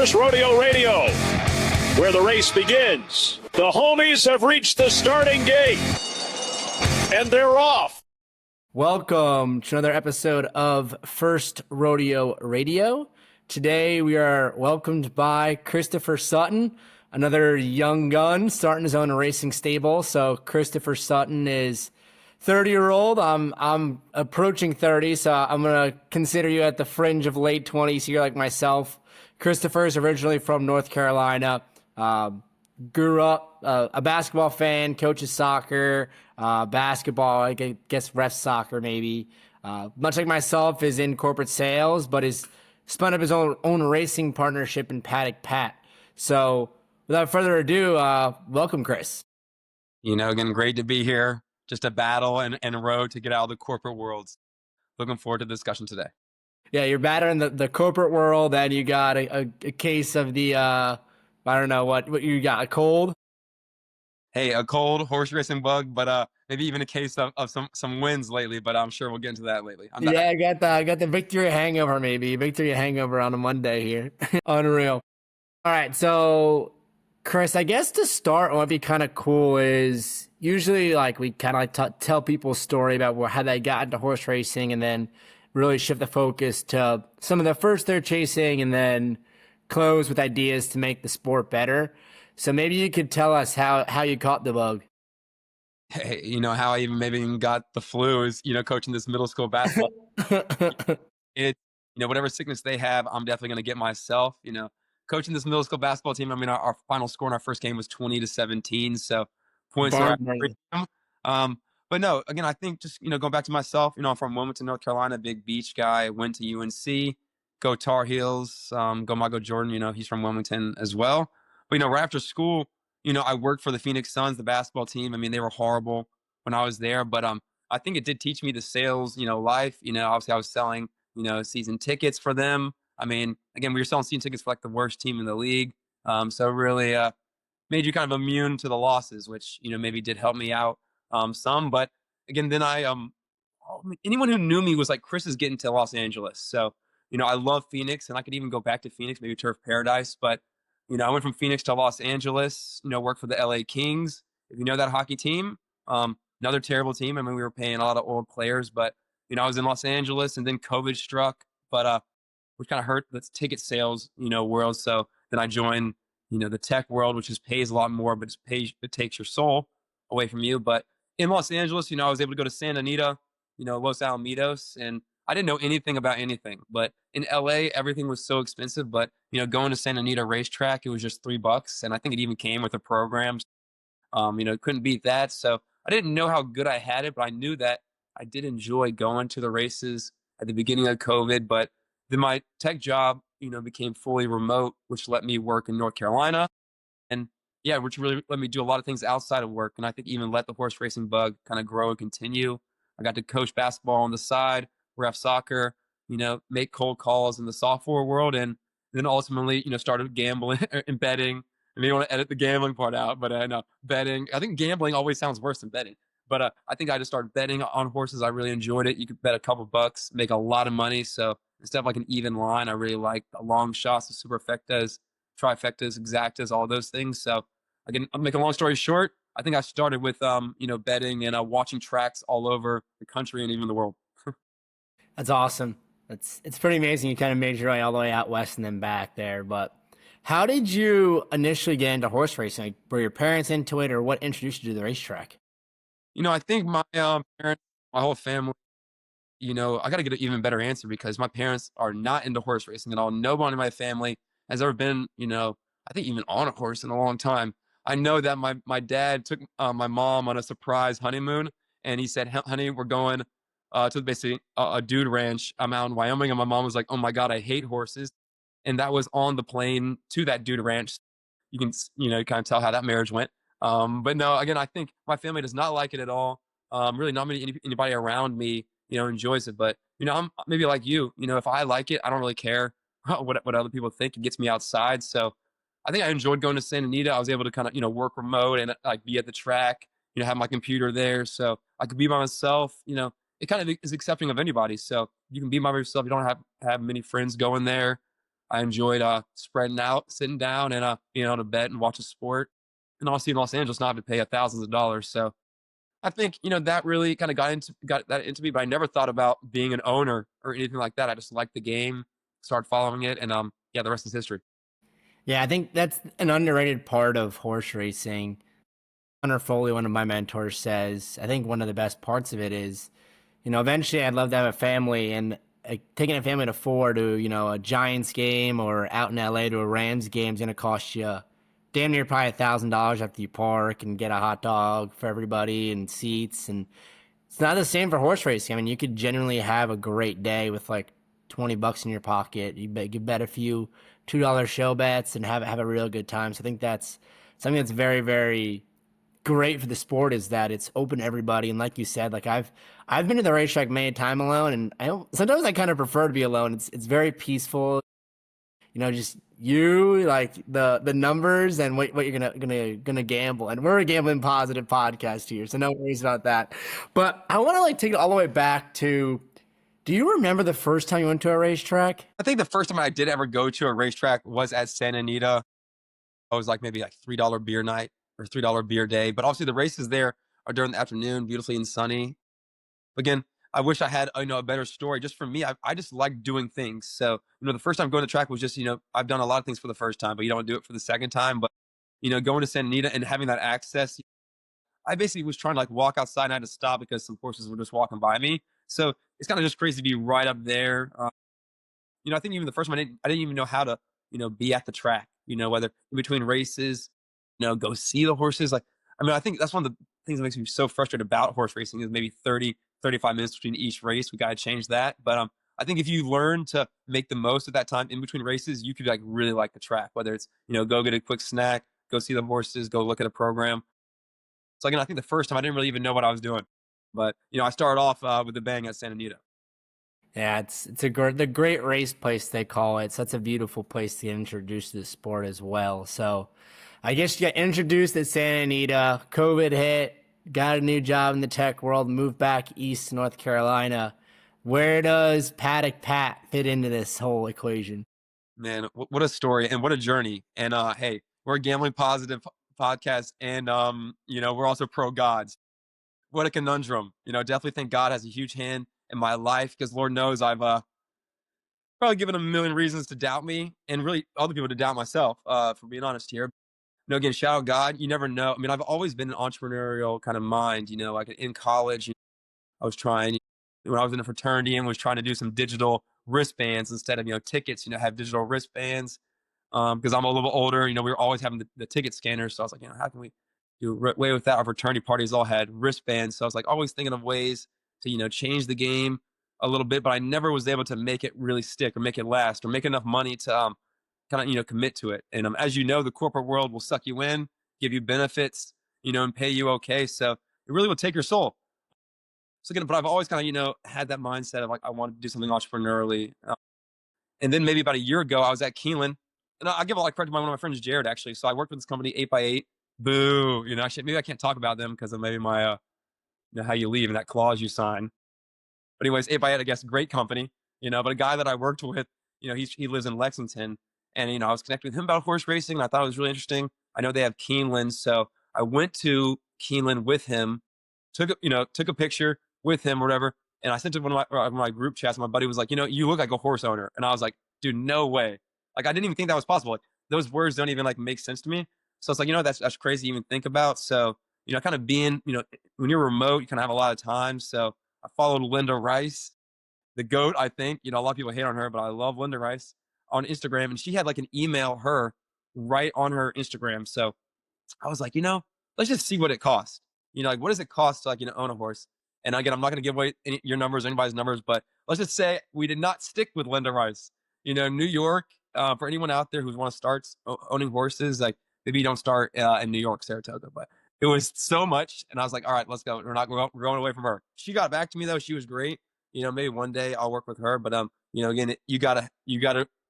First Rodeo Radio, where the race begins. The homies have reached the starting gate, and they're off. Welcome to another episode of First Rodeo Radio. Today we are welcomed by Christopher Sutton, another young gun starting his own racing stable. So Christopher Sutton is 30-year-old. I'm approaching 30, so I'm gonna consider you at the fringe of late 20s here, like myself. Christopher is originally from North Carolina. Grew up a basketball fan, coaches soccer, basketball, I guess ref soccer maybe. Much like myself, is in corporate sales, but is spun up his own racing partnership in Paddock Pat. So without further ado, welcome, Chris. Again, great to be here. Just a battle and a road to get out of the corporate worlds. Looking forward to the discussion today. Yeah, you're battering the corporate world, and you got a case of the, I don't know, what you got, a cold? Hey, a cold horse racing bug, but maybe even a case of some wins lately, but I'm sure we'll get into that lately. Yeah, I got the victory hangover, maybe. Victory hangover on a Monday here. Unreal. All right, so Chris, I guess to start, what would be kind of cool is usually like we kind of tell people a story about how they got into horse racing and then really shift the focus to some of the first they're chasing and then close with ideas to make the sport better. So maybe you could tell us how you caught the bug. Hey, how I even got the flu is, coaching this middle school basketball. Whatever sickness they have, I'm definitely going to get myself, coaching this middle school basketball team. I mean, our final score in our first game was 20-17. So points are but no, again, I think just, going back to myself, I'm from Wilmington, North Carolina, big beach guy, went to UNC, go Tar Heels, go Michael Jordan, he's from Wilmington as well. But, right after school, I worked for the Phoenix Suns, the basketball team. I mean, they were horrible when I was there, but I think it did teach me the sales, life. Obviously I was selling, season tickets for them. I mean, again, we were selling season tickets for like the worst team in the league. So really made you kind of immune to the losses, which, maybe did help me out some. But again, then anyone who knew me was like, Chris is getting to Los Angeles. So, I love Phoenix, and I could even go back to Phoenix, maybe Turf Paradise. But, I went from Phoenix to Los Angeles, worked for the LA Kings. If you know that hockey team, another terrible team. I mean, we were paying a lot of old players, but, I was in Los Angeles, and then COVID struck, but which kind of hurt the ticket sales, world. So then I joined, the tech world, which just pays a lot more, but it takes your soul away from you. But in Los Angeles, I was able to go to Santa Anita, Los Alamitos, and I didn't know anything about anything. But in LA, everything was so expensive. But, going to Santa Anita racetrack, it was just $3. And I think it even came with the programs. Couldn't beat that. So I didn't know how good I had it, but I knew that I did enjoy going to the races at the beginning of COVID. But then my tech job, became fully remote, which let me work in North Carolina. And yeah, which really let me do a lot of things outside of work. And I think even let the horse racing bug kind of grow and continue. I got to coach basketball on the side, ref soccer, make cold calls in the software world. And then ultimately, started gambling and betting. I may want to edit the gambling part out, but no, betting. I think gambling always sounds worse than betting. But I think I just started betting on horses. I really enjoyed it. You could bet a couple bucks, make a lot of money. So instead of like an even line, I really like the long shots, the superfectas, trifectas, exactas, all those things. So again, I'll make a long story short. I think I started with, betting and watching tracks all over the country and even the world. That's awesome. It's pretty amazing. You kind of made your way all the way out west and then back there. But how did you initially get into horse racing? Like, were your parents into it, or what introduced you to the racetrack? I think my parents, my whole family, I got to get an even better answer because my parents are not into horse racing at all. Nobody in my family has ever been, I think even on a horse in a long time. I know that my dad took my mom on a surprise honeymoon, and he said, honey, we're going to basically a dude ranch out in Wyoming. And my mom was like, oh my God, I hate horses. And that was on the plane to that dude ranch. You can, kind of tell how that marriage went. But no, again, I think my family does not like it at all. Really not anybody around me, enjoys it. But, I'm maybe like you, if I like it, I don't really care what other people think. It gets me outside. So I think I enjoyed going to Santa Anita. I was able to kind of, work remote and like be at the track, have my computer there. So I could be by myself, it kind of is accepting of anybody. So you can be by yourself. You don't have many friends going there. I enjoyed spreading out, sitting down, and being able to bet and watch a sport. And obviously in Los Angeles, not having to pay thousands of dollars. So I think that really kind of got that into me. But I never thought about being an owner or anything like that. I just liked the game, started following it, and yeah, the rest is history. Yeah, I think that's an underrated part of horse racing. Hunter Foley, one of my mentors, says, I think one of the best parts of it is, eventually I'd love to have a family, and taking a family to four to, a Giants game or out in LA to a Rams game is going to cost you damn near probably $1,000 after you park and get a hot dog for everybody and seats. And it's not the same for horse racing. I mean, you could genuinely have a great day with like $20 in your pocket. You bet a few $2 show bets and have a real good time. So I think that's something that's very, very great for the sport, is that it's open to everybody. And like you said, like I've been to the racetrack many times alone, and sometimes I kind of prefer to be alone. It's very peaceful. Just you, like the numbers and what you're gonna gamble. And we're a gambling positive podcast here, so no worries about that. But I want to take it all the way back to, do you remember the first time you went to a racetrack? I think the first time I did ever go to a racetrack was at Santa Anita. I was maybe $3 beer night or $3 beer day. But obviously the races there are during the afternoon, beautifully and sunny. Again, I wish I had a better story. Just for me, I just like doing things. So the first time going to the track was just I've done a lot of things for the first time, but you don't do it for the second time. But going to Santa Anita and having that access, I basically was trying to walk outside, and I had to stop because some horses were just walking by me. So it's kind of just crazy to be right up there. I think even the first one, I didn't even know how to be at the track. Whether in between races, go see the horses. I think that's one of the things that makes me so frustrated about horse racing is maybe 30, 35 minutes between each race. We got to change that. But I think if you learn to make the most of that time in between races, you could really like the track, whether it's, go get a quick snack, go see the horses, go look at a program. So again, I think the first time I didn't really even know what I was doing, but I started off with a bang at Santa Anita. Yeah, the great race place, they call it. So that's a beautiful place to get introduced to the sport as well. So I guess you got introduced at Santa Anita, COVID hit, got a new job in the tech world, moved back east to North Carolina. Where does Paddock Pat fit into this whole equation? Man, what a story and what a journey. And hey, we're a gambling positive podcast, and we're also pro gods. What a conundrum. Definitely think God has a huge hand in my life, because Lord knows I've probably given him a million reasons to doubt me, and really other people to doubt myself, for being honest here. Again, shout out God. You never know. I mean, I've always been an entrepreneurial kind of mind. In college, I was trying, when I was in a fraternity, and was trying to do some digital wristbands instead of tickets. Have digital wristbands, because I'm a little older. We were always having the ticket scanners, so I was like, how can we do away with that? Our fraternity parties all had wristbands, so I was always thinking of ways to change the game a little bit, but I never was able to make it really stick or make it last or make enough money to kind of commit to it. And as the corporate world will suck you in, give you benefits, and pay you okay. So it really will take your soul. So again, but I've always kind of had that mindset of I want to do something entrepreneurially. And then maybe about a year ago, I was at Keeneland, and I give a lot of credit to one of my friends, Jared, actually. So I worked with this company, 8x8. Boo, maybe I can't talk about them because of maybe my how you leave and that clause you sign. But anyways, 8x8, I guess, great company, but a guy that I worked with, he lives in Lexington, and, I was connected with him about horse racing, and I thought it was really interesting. I know they have Keeneland, so I went to Keeneland with him, took a picture with him or whatever, and I sent it to one of my group chats. My buddy was like, you look like a horse owner. And I was like, dude, no way. I didn't even think that was possible. Those words don't even make sense to me. So it's that's crazy to even think about. So, kind of being, when you're remote, you kind of have a lot of time. So I followed Linda Rice, the GOAT, I think. A lot of people hate on her, but I love Linda Rice, on Instagram. And she had an email her right on her Instagram. So I was like, let's just see what it costs. What does it cost to own a horse? And again, I'm not going to give away your numbers or anybody's numbers, but let's just say we did not stick with Linda Rice. New York, for anyone out there who want to start owning horses, maybe you don't start in New York, Saratoga, but it was so much. And I was like, all right, let's go. We're going away from her. She got back to me though. She was great. Maybe one day I'll work with her, but again, you gotta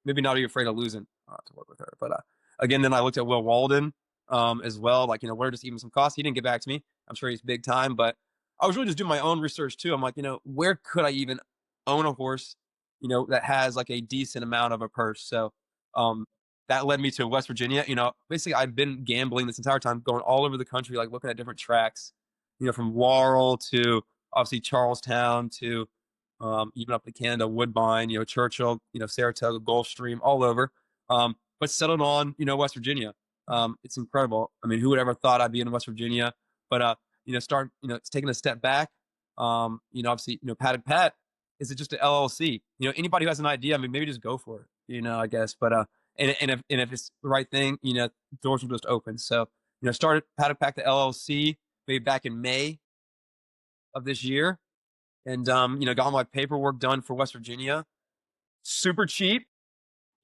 maybe not be afraid of losing to work with her. But again, then I looked at Will Walden as well. What are just even some costs? He didn't get back to me. I'm sure he's big time, but I was really just doing my own research too. I'm like, where could I even own a horse, that has a decent amount of a purse? So that led me to West Virginia. Basically I'd been gambling this entire time, going all over the country, like looking at different tracks, from Laurel to obviously Charlestown to even up to Canada, Woodbine, Churchill, Saratoga, Gulfstream, all over. But settled on, West Virginia. It's incredible. I mean, who would ever thought I'd be in West Virginia? But it's taking a step back. Obviously, Paddock Pat, is it just an LLC? Anybody who has an idea, I mean, maybe just go for it, I guess. But and if it's the right thing, doors will just open. So, started Paddock Pat the LLC maybe back in May of this year, and got all my paperwork done for West Virginia. Super cheap.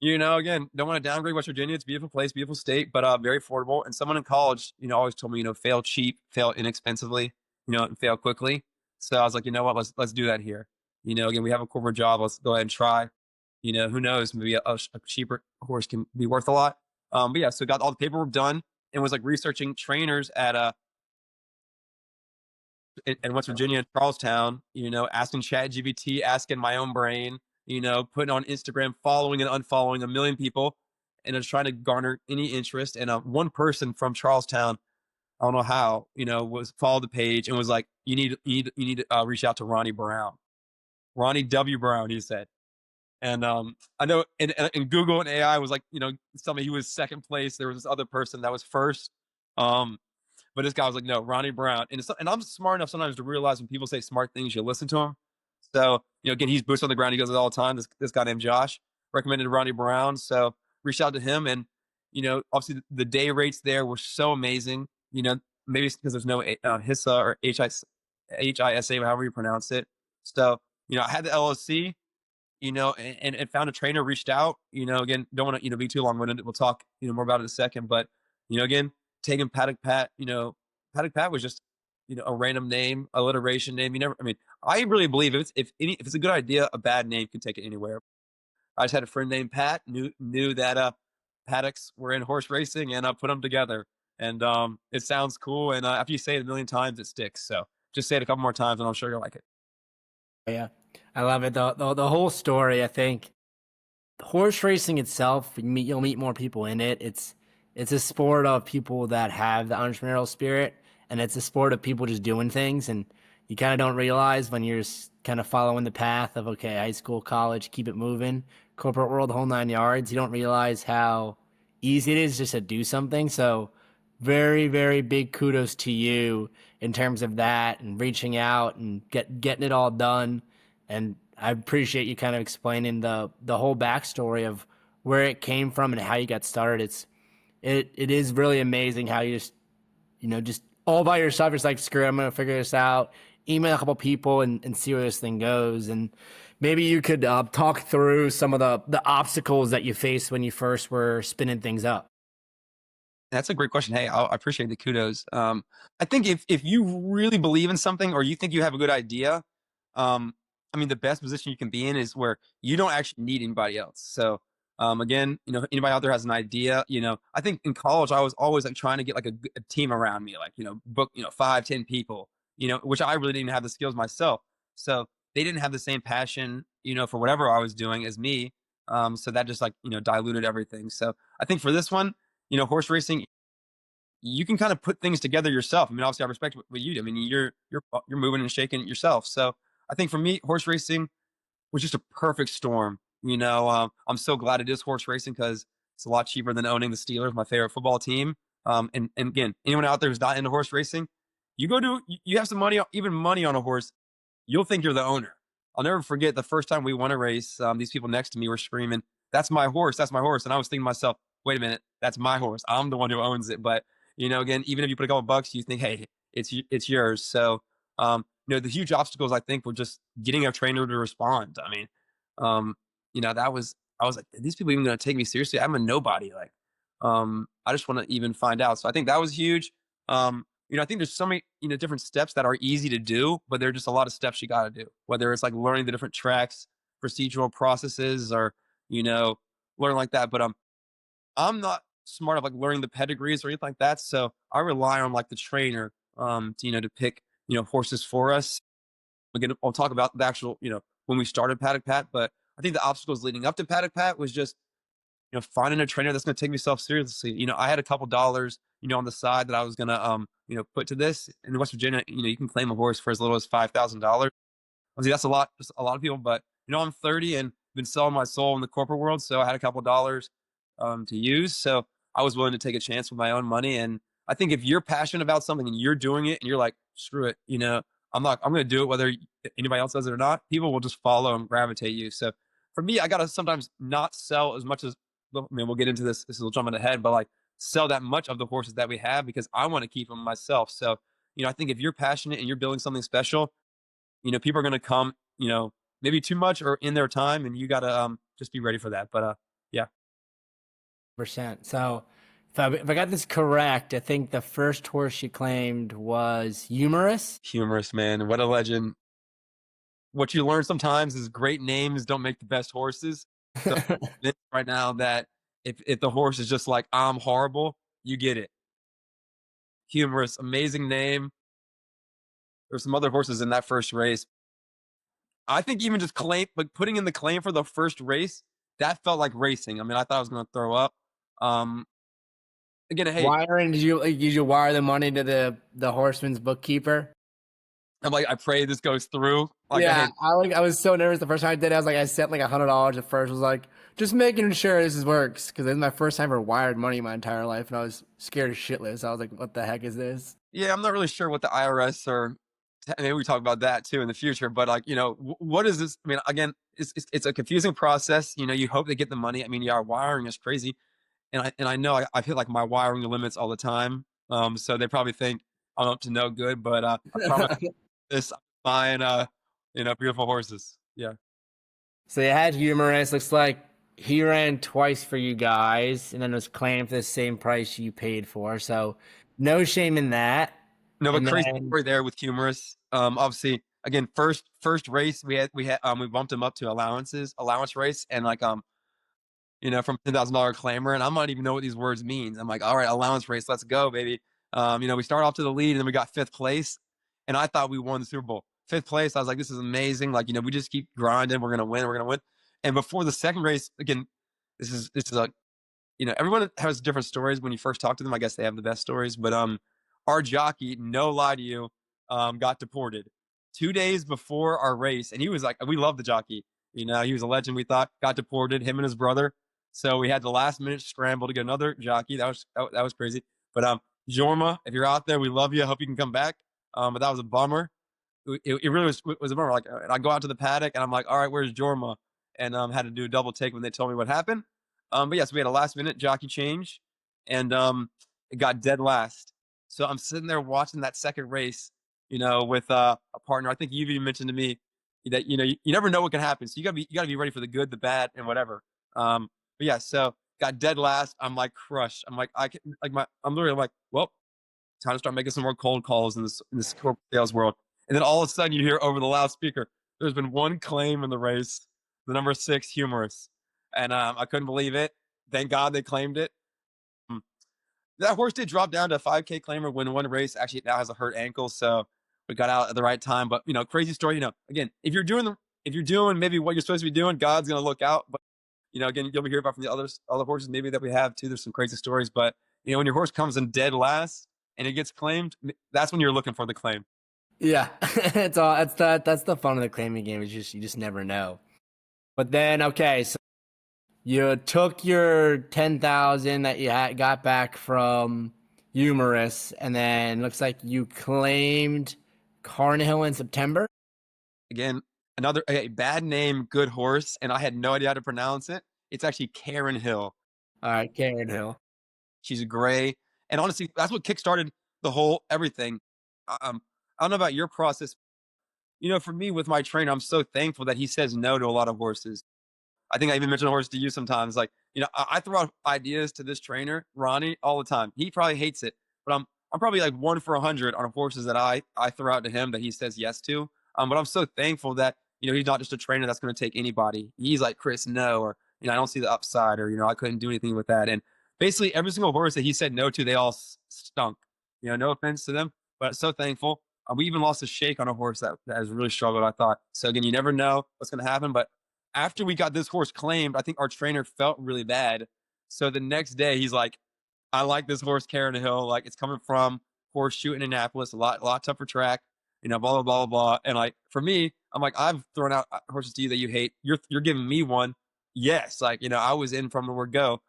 Again, don't want to downgrade West Virginia. It's a beautiful place, beautiful state, but very affordable. And someone in college, always told me, fail cheap, fail inexpensively, and fail quickly. So I was like, you know what, let's do that here. Again, we have a corporate job. Let's go ahead and try. Who knows? Maybe a cheaper horse can be worth a lot. But yeah, so got all the paperwork done and was like researching trainers at in West Virginia, Charlestown. Asking ChatGPT, asking my own brain. Putting on Instagram, following and unfollowing a million people, and just trying to garner any interest. And one person from Charlestown, I don't know how, was followed the page and was like, you need to reach out to Ronnie Brown, Ronnie W. Brown, he said. And I know in Google and AI was like, somebody who was second place. There was this other person that was first. But this guy was like, no, Ronnie Brown. And I'm smart enough sometimes to realize when people say smart things, you listen to them. So, again, he's boots on the ground. He goes it all the time. This guy named Josh recommended Ronnie Brown. So reached out to him, and, obviously the day rates there were so amazing. Maybe it's because there's no HISA or HISA, however you pronounce it. So, I had the LLC, and found a trainer, reached out, again, don't want to, be too long-winded. We'll talk, more about it in a second. But, again, taking Paddock Pat, Paddock Pat was just, a random name, alliteration name. I really believe if it's a good idea, a bad name can take it anywhere. I just had a friend named Pat, knew that paddocks were in horse racing, and I put them together. And it sounds cool. And after you say it a million times, it sticks. So just say it a couple more times, and I'm sure you'll like it. Yeah, I love it. The whole story, I think, horse racing itself, you'll meet more people in it. It's a sport of people that have the entrepreneurial spirit, and it's a sport of people just doing things. And you kind of don't realize when you're kind of following the path of, okay, high school, college, keep it moving, corporate world, the whole 9 yards. You don't realize how easy it is just to do something. So very, very big kudos to you in terms of that and reaching out and getting it all done. And I appreciate you kind of explaining the whole backstory of where it came from and how you got started. It is really amazing how you just all by yourself, just like, screw it, I'm going to figure this out, email a couple people and see where this thing goes. And maybe you could talk through some of the obstacles that you faced when you first were spinning things up. That's a great question. Hey, I appreciate the kudos. I think if you really believe in something, or you think you have a good idea, the best position you can be in is where you don't actually need anybody else. So, again, anybody out there has an idea, I think in college, I was always like trying to get like a team around me, like, book, 5-10 people, which I really didn't have the skills myself. So they didn't have the same passion, for whatever I was doing as me. So that just like, diluted everything. So I think for this one, horse racing, you can kind of put things together yourself. Obviously I respect what you do. You're moving and shaking it yourself. So I think for me, horse racing was just a perfect storm. I'm so glad it is horse racing because it's a lot cheaper than owning the Steelers, my favorite football team. And again, anyone out there who's not into horse racing, you have some money, even money on a horse, you'll think you're the owner. I'll never forget the first time we won a race. These people next to me were screaming, "That's my horse! That's my horse!" And I was thinking to myself, "Wait a minute, that's my horse. I'm the one who owns it." But again, even if you put a couple bucks, you think, "Hey, it's yours." So, the huge obstacles I think were just getting a trainer to respond. I was like, are these people even going to take me seriously? I'm a nobody. Like, I just want to even find out. So I think that was huge. I think there's so many, different steps that are easy to do, but there are just a lot of steps you got to do, whether it's like learning the different tracks, procedural processes, or, learn like that. But, I'm not smart of like learning the pedigrees or anything like that. So I rely on like the trainer, to pick, horses for us. Again, I'll talk about the actual, when we started Paddock Pat, but I think the obstacles leading up to Paddock Pat was just finding a trainer that's going to take myself seriously. I had a couple dollars, on the side that I was going to, put to this. In West Virginia, you can claim a horse for as little as $5,000. Obviously, that's a lot, just a lot of people, but I'm 30 and been selling my soul in the corporate world. So I had a couple dollars to use. So I was willing to take a chance with my own money. And I think if you're passionate about something and you're doing it and you're like, screw it, I'm going to do it whether anybody else does it or not, people will just follow and gravitate you. So for me, I got to sometimes not sell as much as, we'll get into this. This is a little jumping ahead, but like sell that much of the horses that we have because I want to keep them myself. So, I think if you're passionate and you're building something special, people are going to come, maybe too much or in their time, and you got to just be ready for that. But yeah. %. So if I got this correct, I think the first horse she claimed was Humorous. Humorous, man. What a legend. What you learn sometimes is great names don't make the best horses. So right now that if the horse is just like, I'm horrible, you get it. Humorous, amazing name. There's some other horses in that first race. I think even just putting in the claim for the first race, that felt like racing. I mean, I thought I was going to throw up. Again, hey, wiring, did you wire the money to the horseman's bookkeeper? I'm like, I pray this goes through. Like, yeah, I was so nervous the first time I did it. I sent like $100 at first. I was like, just making sure this works because it was my first time for wired money my entire life, and I was scared shitless. I was like, what the heck is this? Yeah, I'm not really sure what the IRS or maybe we talk about that too in the future. But like, what is this? I mean, again, it's a confusing process. You hope they get the money. I mean, yeah, our wiring is crazy, and I know I hit like my wiring limits all the time. So they probably think I'm up to no good. But I promise this, buying beautiful horses. Yeah. So you had Humorous. Looks like he ran twice for you guys, and then was claimed for the same price you paid for. So no shame in that. No, but crazy story there with Humorous. Obviously, again, first race we bumped him up to allowance race, and like from $10,000 claimer, and I might even know what these words means. I'm like, all right, allowance race, let's go, baby. We start off to the lead, and then we got 5th place, and I thought we won the Super Bowl. 5th place, I was like, this is amazing. Like, we just keep grinding. We're gonna win. And before the second race, again, this is like, everyone has different stories when you first talk to them. I guess they have the best stories, but our jockey, no lie to you, got deported 2 days before our race. And he was like, we love the jockey. He was a legend, we thought, got deported, him and his brother. So we had the last minute scramble to get another jockey. That was crazy. But Jorma, if you're out there, we love you. I hope you can come back. But that was a bummer. It really was a bummer. Like, I go out to the paddock and I'm like, all right, where's Jorma? And had to do a double take when they told me what happened. But yes, we had a last minute jockey change, and it got dead last. So I'm sitting there watching that second race, with a partner. I think you even mentioned to me that you never know what can happen. So you gotta be ready for the good, the bad, and whatever. But yeah, so got dead last. I'm like crushed. I'm like I'm literally like, well, time to start making some more cold calls in this corporate sales world. And then all of a sudden you hear over the loudspeaker, there's been one claim in the race, the number 6 Humorous, and I couldn't believe it. Thank God they claimed it. That horse did drop down to a 5K claimer when one race. Actually, now has a hurt ankle, so we got out at the right time. But crazy story. Again, if you're doing maybe what you're supposed to be doing, God's gonna look out. But again, you'll be hearing about from the other horses maybe that we have too. There's some crazy stories, but when your horse comes in dead last and it gets claimed, that's when you're looking for the claim. Yeah, that's the fun of the claiming game. Is you just never know. But then so you took your 10,000 that you got back from Humorous, and then looks like you claimed Carnahill in September. Again, another bad name, good horse, and I had no idea how to pronounce it. It's actually Karen Hill. All right, Karen Hill. She's a gray, and honestly, that's what kickstarted the whole everything. I don't know about your process. For me with my trainer, I'm so thankful that he says no to a lot of horses. I think I even mentioned a horse to you sometimes. Like, I throw out ideas to this trainer, Ronnie, all the time. He probably hates it, but I'm probably like 1 for 100 on horses that I throw out to him that he says yes to. But I'm so thankful that, he's not just a trainer that's going to take anybody. He's like, Chris, no, or, I don't see the upside, or, I couldn't do anything with that. And basically every single horse that he said no to, they all stunk. No offense to them, but so thankful. We even lost a shake on a horse that has really struggled, I thought. So again, you never know what's going to happen, but after we got this horse claimed, I think our trainer felt really bad So the next day he's like, I like this horse Karen Hill. Like, it's coming from Horseshoe, Indianapolis, a lot tougher track, blah, blah, blah, blah, blah. And like, for me, I'm like, I've thrown out horses to you that you hate. You're giving me one. Yes. Like, I was in from the word go.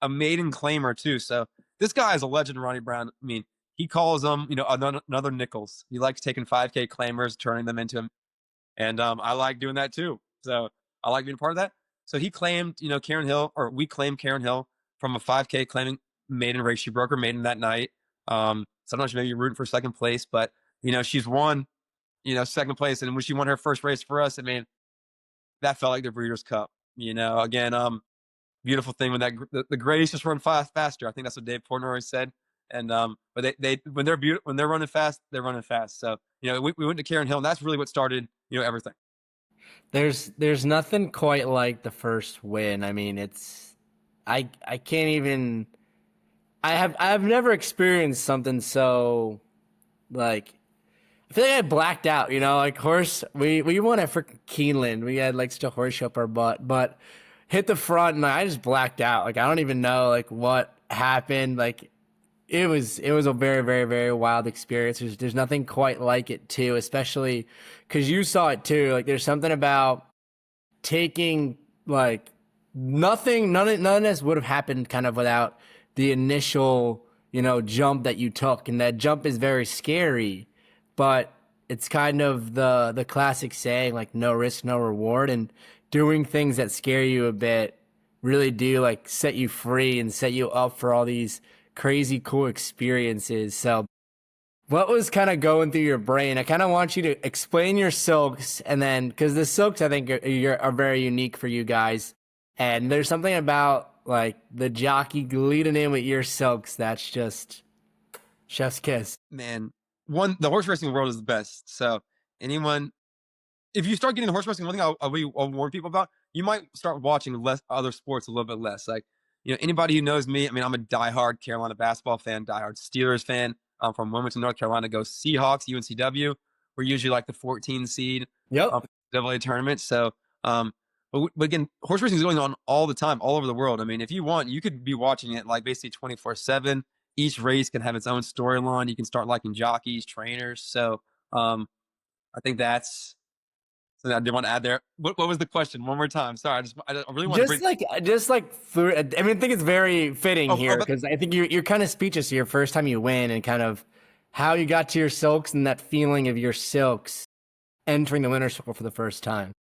A maiden claimer too. So this guy is a legend, Ronnie Brown. I mean, he calls them, another Nichols. He likes taking 5K claimers, turning them into him. And I like doing that too. So I like being a part of that. So he claimed, Karen Hill, or we claimed Karen Hill from a 5K claiming maiden race. She broke her maiden that night. Sometimes maybe you're rooting for second place, but she's won, second place. And when she won her first race for us, I mean, that felt like the Breeders' Cup. Again, beautiful thing when the Grays just run faster. I think that's what Dave Portnoy always said. And but they when they're running fast, they're running fast. So we went to Karen Hill, and that's really what started everything. There's nothing quite like the first win. I mean, I can't even. I've never experienced something so like. I feel like I blacked out. Like horse. We won at freaking Keeneland. We had like such a horse show up our butt, but hit the front and I just blacked out. Like I don't even know like what happened. Like it was a very, very, very wild experience. There's nothing quite like it too, especially because you saw it too. Like there's something about taking like none of this would have happened kind of without the initial, jump that you took. And that jump is very scary, but it's kind of the classic saying, like no risk, no reward. And doing things that scare you a bit really do like set you free and set you up for all these crazy cool experiences. So what was kind of going through your brain? I kind of want you to explain your silks, and then because the silks I think are very unique for you guys, and there's something about like the jockey leading in with your silks that's just chef's kiss. Man, the horse racing world is the best. So if you start getting into horse racing, one thing I'll warn people about, you might start watching less other sports a little bit less. Like, anybody who knows me, I mean, I'm a diehard Carolina basketball fan, diehard Steelers fan. I'm from Wilmington, North Carolina. Go Seahawks, UNCW. We're usually like the 14 seed. Yep. AA tournament. So, but again, horse racing is going on all the time, all over the world. I mean, if you want, you could be watching it like basically 24/7. Each race can have its own storyline. You can start liking jockeys, trainers. So, I think that's something I did want to add there. What was the question? One more time. Sorry, I really want to just like I mean, I think it's very fitting here because I think you're kind of speechless here first time you win and kind of how you got to your silks and that feeling of your silks entering the winner's circle for the first time.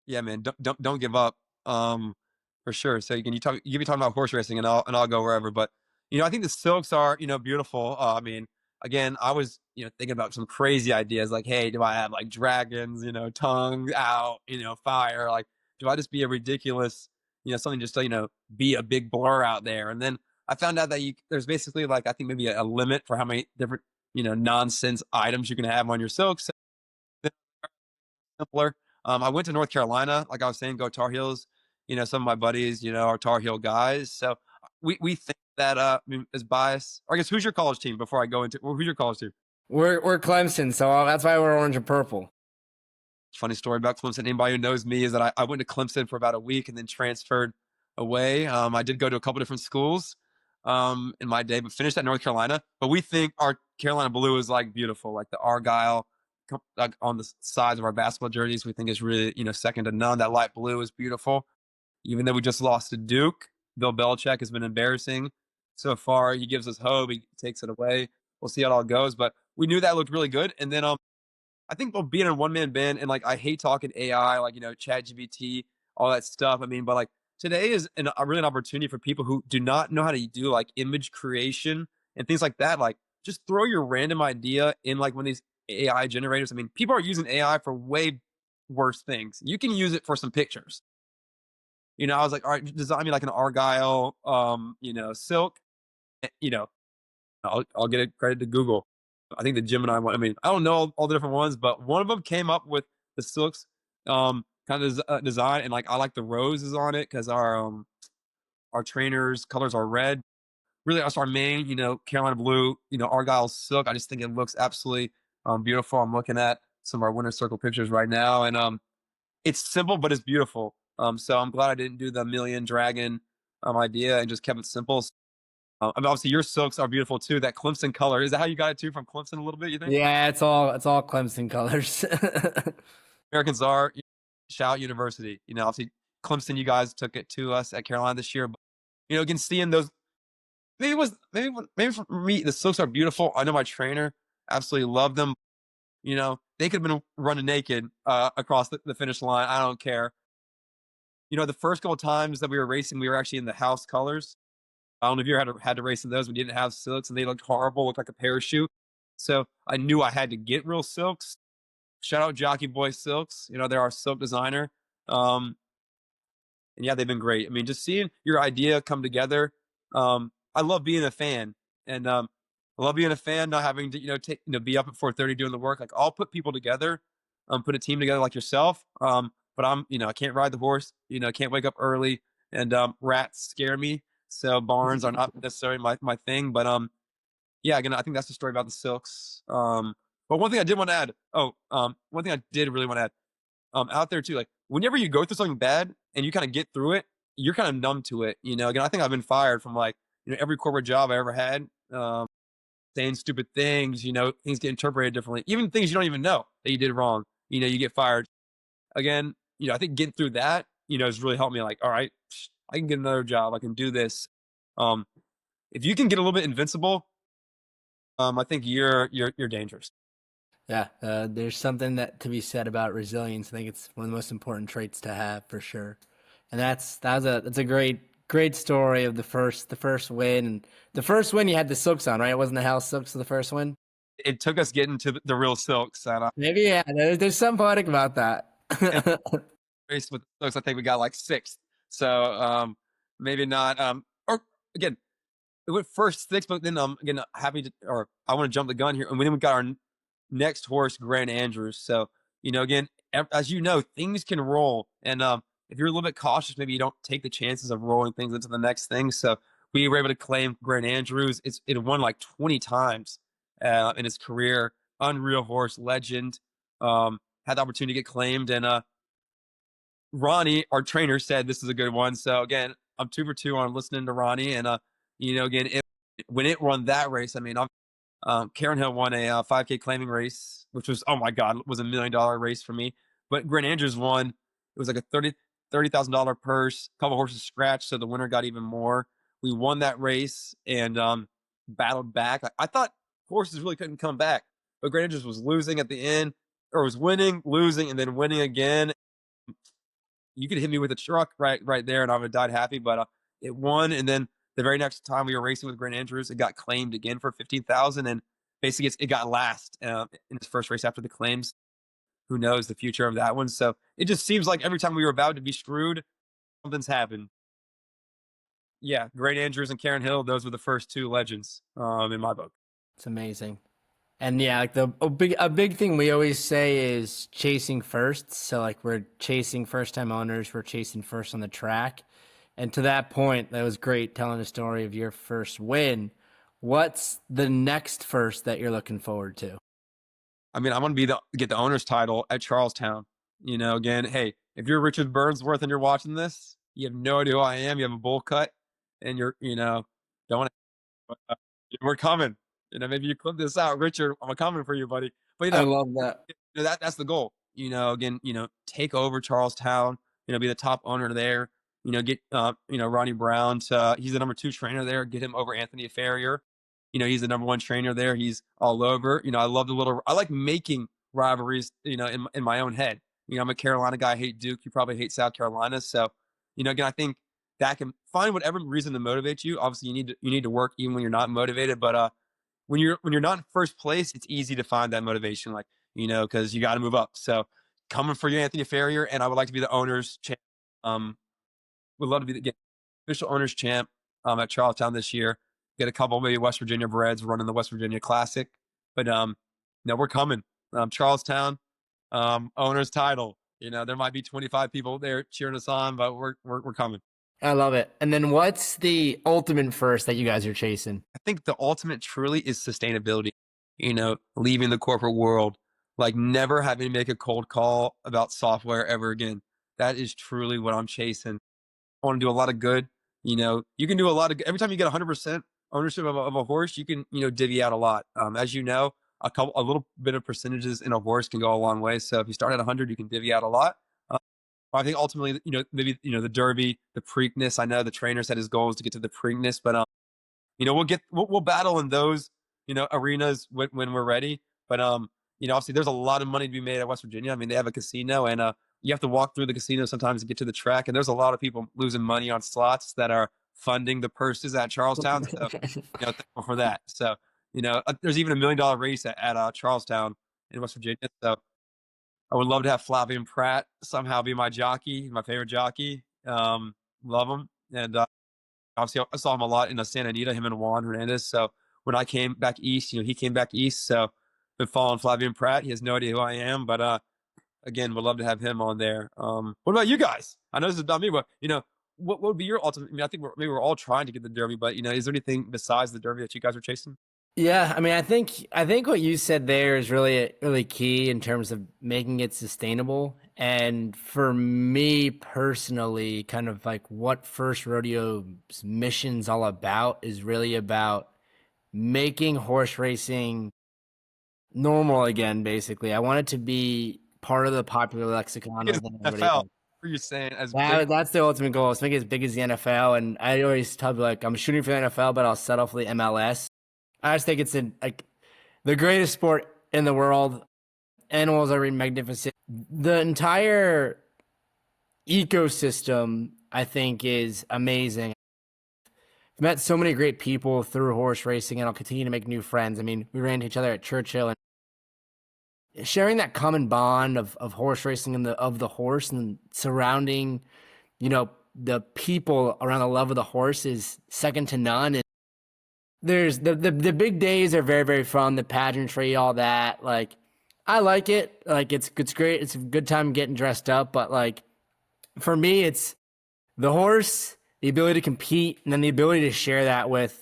Yeah, man, don't give up. For sure. So you be talking about horse racing, and I'll go wherever. But I think the silks are beautiful. I mean, again, I was thinking about some crazy ideas like, hey, do I have like dragons, tongues out, fire? Like, do I just be a ridiculous, something just to be a big blur out there? And then I found out that there's basically like I think maybe a limit for how many different nonsense items you can have on your silks. Simpler. I went to North Carolina, like I was saying, go Tar Heels. Some of my buddies, are Tar Heel guys. So we think that I mean, is biased. Or I guess who's your college team before I go into who's your college team? We're Clemson, so that's why we're orange and purple. Funny story about Clemson. Anybody who knows me is that I went to Clemson for about a week and then transferred away. I did go to a couple different schools in my day, but finished at North Carolina. But we think our Carolina blue is like beautiful, like the Argyle like on the sides of our basketball jerseys. We think is really second to none. That light blue is beautiful. Even though we just lost to Duke, Bill Belichick has been embarrassing so far. He gives us hope. He takes it away. We'll see how it all goes. But we knew that looked really good. And then I think being in a one-man band, and like I hate talking AI, like ChatGPT, all that stuff. I mean, but like today is really an opportunity for people who do not know how to do like image creation and things like that. Like just throw your random idea in like one of these AI generators. I mean, people are using AI for way worse things. You can use it for some pictures. I was like, all right, design me like an Argyle, silk. I'll get it credit to Google. I think the Gemini one. I mean, I don't know all the different ones, but one of them came up with the silks kind of design, and like I like the roses on it because our trainers' colors are red. Really, that's our main, Carolina blue, Argyle silk. I just think it looks absolutely beautiful. I'm looking at some of our winner's circle pictures right now, and it's simple but it's beautiful. So I'm glad I didn't do the million dragon idea and just kept it simple. I mean, obviously your silks are beautiful too. That Clemson color, is that how you got it too, from Clemson a little bit, you think? Yeah, it's all Clemson colors. Americans are, shout university. Obviously Clemson, you guys took it to us at Carolina this year. But, again, seeing those, maybe for me, the silks are beautiful. I know my trainer absolutely loved them. They could have been running naked across the finish line. I don't care. The first couple of times that we were racing, we were actually in the house colors. I don't know if you ever had to race in those. We didn't have silks and they looked horrible, looked like a parachute. So I knew I had to get real silks. Shout out Jockey Boy Silks. They're our silk designer. And yeah, they've been great. I mean, just seeing your idea come together. I love being a fan, and I love being a fan, not having to be up at 4:30 doing the work. Like, I'll put people together, put a team together like yourself. But I can't ride the horse. Can't wake up early, and rats scare me. So barns are not necessarily my thing. But yeah, again, I think that's the story about the silks. But one thing I did want to add. One thing I did really want to add. Out there too, like whenever you go through something bad and you kind of get through it, you're kind of numb to it. Again, I think I've been fired from every corporate job I ever had, saying stupid things, things get interpreted differently, even things you don't even know that you did wrong, you get fired. Again, I think getting through that, has really helped me, like, all right, I can get another job. I can do this. If you can get a little bit invincible, I think you're dangerous. Yeah, there's something that to be said about resilience. I think it's one of the most important traits to have for sure. And that's a great story of the first win. And the first win you had the silks on, right? It wasn't the house silks the first win. It took us getting to the real silks, and Maybe yeah. There's something poetic about that. Raced with the silks, I think we got like sixth. So maybe not. Or again, it went first six, but then again, I want to jump the gun here, and then we got our next horse, Grand Andrews. So, again, as you know, things can roll. And if you're a little bit cautious, maybe you don't take the chances of rolling things into the next thing. So we were able to claim Grand Andrews. It won like 20 times in his career. Unreal horse, legend. Had the opportunity to get claimed. And Ronnie, our trainer, said this is a good one. So again, I'm 2 for 2 on listening to Ronnie. And, again, when it won that race, I mean, Karen Hill won a 5K claiming race, which was, oh my God, was $1 million race for me. But Grand Andrews won. It was like a $30,000 purse, a couple horses scratched, so the winner got even more. We won that race and battled back. I thought horses really couldn't come back, but Grand Andrews was losing at the end, or was winning, losing, and then winning again. You could hit me with a truck right there, and I would have died happy. But it won, and then the very next time we were racing with Grand Andrews, it got claimed again for $15,000, and basically it got last in its first race after the claims. Who knows the future of that one? So it just seems like every time we were about to be screwed, something's happened. Yeah, Grand Andrews and Karen Hill, those were the first two legends in my book. It's amazing. And yeah, like a big thing we always say is chasing first. So like we're chasing first time owners, we're chasing first on the track. And to that point, that was great telling the story of your first win. What's the next first that you're looking forward to? I mean, I want to get the owner's title at Charlestown. Again, hey, if you're Richard Burnsworth and you're watching this, you have no idea who I am. You have a bowl cut, and don't want to. We're coming. Maybe you clip this out, Richard. I'm coming for you, buddy. But I love that. That's the goal. Again, take over Charlestown. Be the top owner there. Get Ronnie Brown. He's the number 2 trainer there. Get him over Anthony Farrier. He's the number 1 trainer there. He's all over. I like making rivalries. In my own head. I'm a Carolina guy. I hate Duke. You probably hate South Carolina. So, again, I think that can find whatever reason to motivate you. Obviously, you need to work even when you're not motivated. But when you're not in first place, it's easy to find that motivation. Like because you got to move up. So, coming for you, Anthony Farrier, and I would like to be the owner's champ. Would love to be the official owner's champ at Charlestown this year. Get a couple maybe West Virginia breds running the West Virginia Classic. But we're coming. Charlestown, owner's title. There might be 25 people there cheering us on, but we're coming. I love it. And then what's the ultimate first that you guys are chasing? I think the ultimate truly is sustainability. Leaving the corporate world, like never having to make a cold call about software ever again. That is truly what I'm chasing. I want to do a lot of good you can do a lot of, every time you get 100% ownership of a horse, you can, divvy out a lot. As you know, a little bit of percentages in a horse can go a long way. So if you start at 100, you can divvy out a lot. I think ultimately, maybe, the Derby, the Preakness. I know the trainer said his goal is to get to the Preakness, but we'll battle in those, arenas when we're ready. But obviously there's a lot of money to be made at West Virginia. I mean, they have a casino, and you have to walk through the casino sometimes to get to the track, and there's a lot of people losing money on slots that are funding the purses at Charlestown. So thankful for that. So there's even $1 million race at Charlestown in West Virginia. So I would love to have Flavien Prat somehow be my jockey, my favorite jockey. Love him. And obviously I saw him a lot in Santa Anita, him and Juan Hernandez. So when I came back east, he came back east. So been following Flavien Prat. He has no idea who I am, but again, would love to have him on there. What about you guys? I know this is about me, but what would be your ultimate? I mean, I think maybe we're all trying to get the Derby, but is there anything besides the Derby that you guys are chasing? Yeah, I mean, I think what you said there is really key in terms of making it sustainable. And for me personally, kind of like what First Rodeo's mission's all about is really about making horse racing normal again. Basically, I want it to be part of the popular lexicon. NFL. What are you saying? That's the ultimate goal. Is make it as big as the NFL. And I always tell people, like, I'm shooting for the NFL, but I'll settle for the MLS. I just think it's the greatest sport in the world. Animals are magnificent. The entire ecosystem, I think, is amazing. I've met so many great people through horse racing, and I'll continue to make new friends. I mean, we ran into each other at Churchill, and sharing that common bond of horse racing and of the horse, and surrounding, the people around the love of the horse is second to none. And there's the big days are very, very fun. The pageantry, all that. Like, I like it. Like, it's great. It's a good time getting dressed up. But like, for me, it's the horse, the ability to compete, and then the ability to share that with,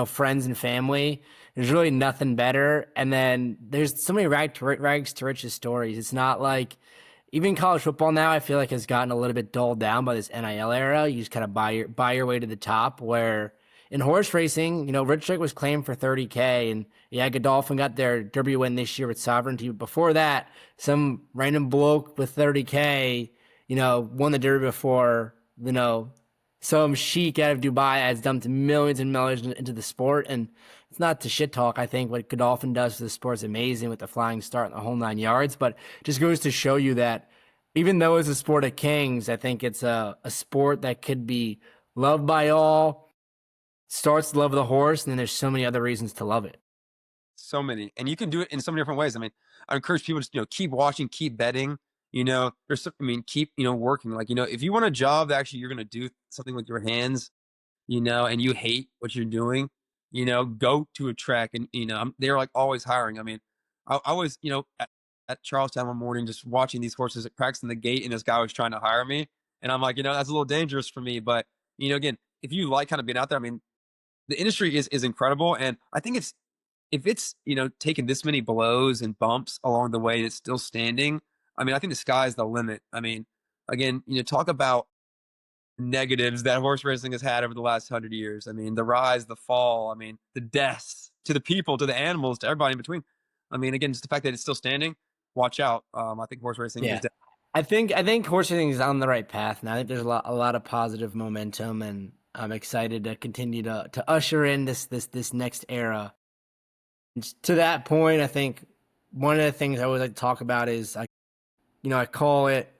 friends and family. There's really nothing better. And then there's so many rags to riches stories. It's not like, even college football now, I feel like has gotten a little bit dulled down by this NIL era. You just kind of buy your way to the top, where in horse racing, Rich Strike was claimed for $30K, and yeah, Godolphin got their Derby win this year with Sovereignty. But before that, some random bloke with $30K, won the Derby before, some sheik out of Dubai has dumped millions and millions into the sport. And it's not to shit talk. I think what Godolphin does for the sport is amazing with the flying start and the whole 9 yards, but it just goes to show you that even though it's a sport of kings, I think it's a sport that could be loved by all. Starts to love the horse, and then there's so many other reasons to love it. So many, and you can do it in so many different ways. I mean, I encourage people to keep watching, keep betting. Keep working. Like, if you want a job that actually you're going to do something with your hands, and you hate what you're doing, go to a track, and they're like always hiring. I mean, I was at Charlestown one morning just watching these horses at practicing the gate, and this guy was trying to hire me, and I'm like, that's a little dangerous for me. But again, if you like kind of being out there, I mean, the industry is incredible, and I think if it's taken this many blows and bumps along the way and it's still standing, I mean, I think the sky's the limit. I mean, again, talk about negatives that horse racing has had over the last 100 years. I mean, the rise, the fall, I mean, the deaths to the people, to the animals, to everybody in between. I mean, again, just the fact that it's still standing, watch out. I think horse racing is dead. I think horse racing is on the right path, and I think there's a lot of positive momentum, and I'm excited to continue to usher in this next era. And to that point, I think one of the things I always like to talk about is I call it,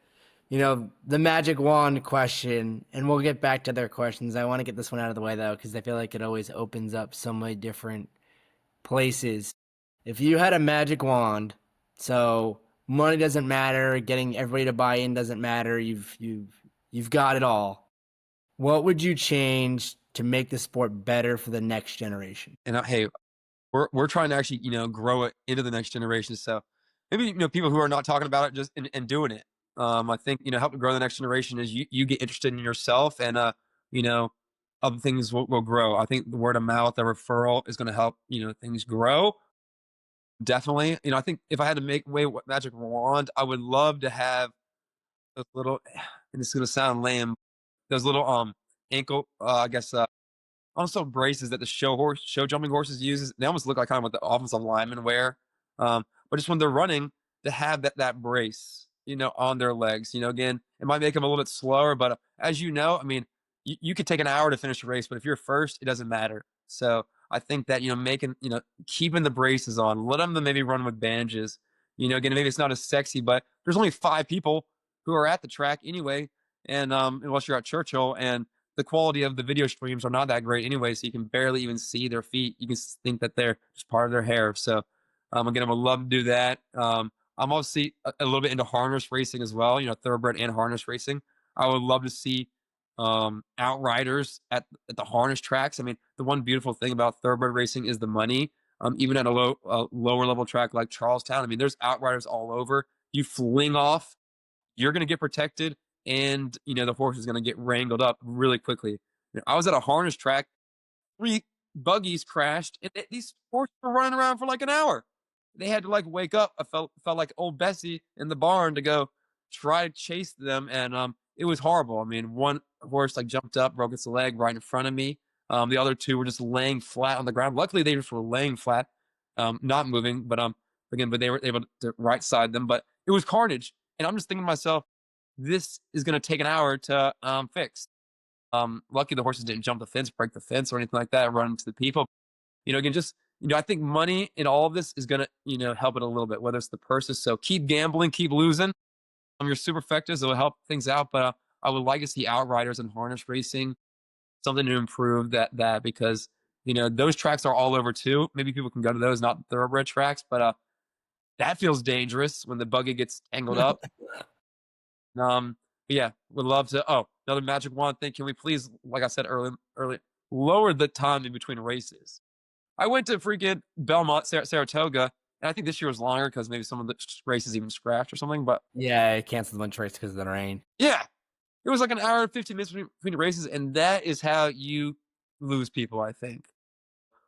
the magic wand question, and we'll get back to other questions. I want to get this one out of the way, though, because I feel like it always opens up so many different places. If you had a magic wand, so money doesn't matter, getting everybody to buy in doesn't matter, you've got it all. What would you change to make the sport better for the next generation? And hey, we're trying to actually grow it into the next generation. So maybe people who are not talking about it just and doing it. I think help to grow the next generation is you get interested in yourself, and other things will grow. I think the word of mouth, the referral is going to help things grow. Definitely. I think if I had to make magic wand, I would love to have those little, and it's going to sound lame, those little ankle, also braces that the show jumping horses uses. They almost look like kind of what the offensive linemen wear. But just when they're running, to have that brace, on their legs, again, it might make them a little bit slower, but as you know, I mean, you could take an hour to finish a race, but if you're first, it doesn't matter. So I think that, keeping the braces on, let them maybe run with bandages, again, maybe it's not as sexy, but there's only 5 people who are at the track anyway. And, unless you're at Churchill, and the quality of the video streams are not that great anyway, so you can barely even see their feet. You can think that they're just part of their hair. So, again, I would love to do that. I'm obviously a little bit into harness racing as well, thoroughbred and harness racing. I would love to see outriders at the harness tracks. I mean, the one beautiful thing about thoroughbred racing is the money. Even at a lower level track like Charlestown, I mean, there's outriders all over. You fling off, you're going to get protected, and the horse is going to get wrangled up really quickly. I was at a harness track, 3 buggies crashed, and these horses were running around for like an hour. They had to like wake up. I felt like old Bessie in the barn to go try to chase them, and it was horrible. I mean, one horse like jumped up, broke its leg right in front of me. The other 2 were just laying flat on the ground. Luckily, they just were laying flat, not moving. But but they were able to right side them. But it was carnage, and I'm just thinking to myself, this is going to take an hour to fix. Lucky the horses didn't jump the fence, break the fence, or anything like that, run into the people. Again, just I think money in all of this is going to help it a little bit, whether it's the purses. So keep gambling, keep losing. Your superfectas, it will help things out. But I would like to see outriders and harness racing, something to improve that because those tracks are all over too. Maybe people can go to those, not thoroughbred tracks, but that feels dangerous when the buggy gets tangled up. Yeah, would love to. Oh, another magic wand thing. Can we please, like I said early, lower the time in between races? I went to freaking Belmont, Saratoga, and I think this year was longer because maybe some of the races even scratched or something. But yeah, I canceled a bunch of races because of the rain. Yeah, it was like an hour and 15 minutes between races, and that is how you lose people, I think.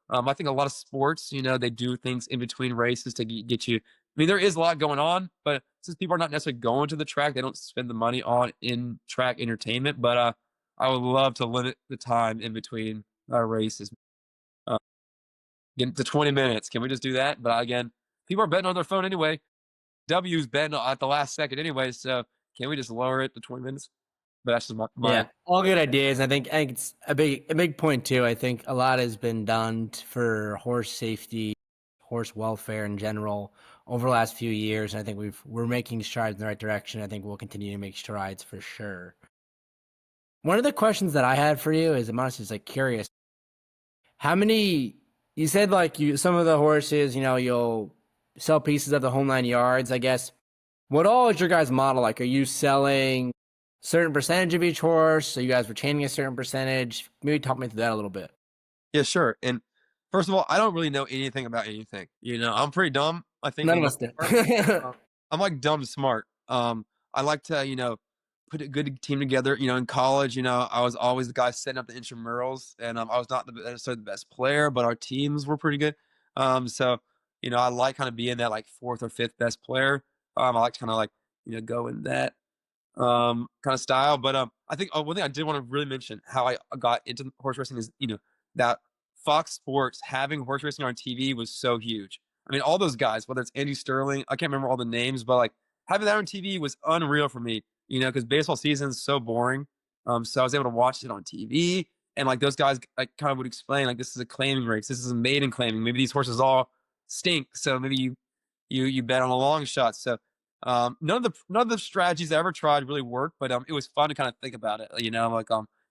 I think a lot of sports, they do things in between races to get you. I mean, there is a lot going on, but since people are not necessarily going to the track, they don't spend the money on in-track entertainment. But I would love to limit the time in between races. Get to 20 minutes. Can we just do that? But again, people are betting on their phone anyway. W's betting at the last second anyway, so can we just lower it to 20 minutes? But that's just my yeah, all good ideas. I think it's a big point too. I think a lot has been done for horse safety, horse welfare in general over the last few years. And I think we're making strides in the right direction. I think we'll continue to make strides for sure. One of the questions that I had for you is, I'm honestly just like curious, how many, you said like some of the horses, you'll sell pieces of the whole 9 yards, I guess. What all is your guys' model like? Are you selling certain percentage of each horse? So you guys retaining a certain percentage? Maybe talk me through that a little bit. Yeah, sure. And first of all, I don't really know anything about anything. I'm pretty dumb. I think none of us do. I'm like dumb smart. I like to, put a good team together. In college, I was always the guy setting up the intramurals, and I was not necessarily the best player, but our teams were pretty good. So, I like kind of being that like 4th or 5th best player. I like to kind of like, go in that kind of style. But I think one thing I did want to really mention how I got into horse racing is that Fox Sports having horse racing on TV was so huge. I mean, all those guys, whether it's Andy Sterling, I can't remember all the names, but like having that on TV was unreal for me. Because baseball season is so boring. So I was able to watch it on TV, and like those guys, like kind of would explain like this is a claiming race, this is a maiden claiming. Maybe these horses all stink, so maybe you bet on a long shot. So none of the strategies I ever tried really worked, but it was fun to kind of think about it. Like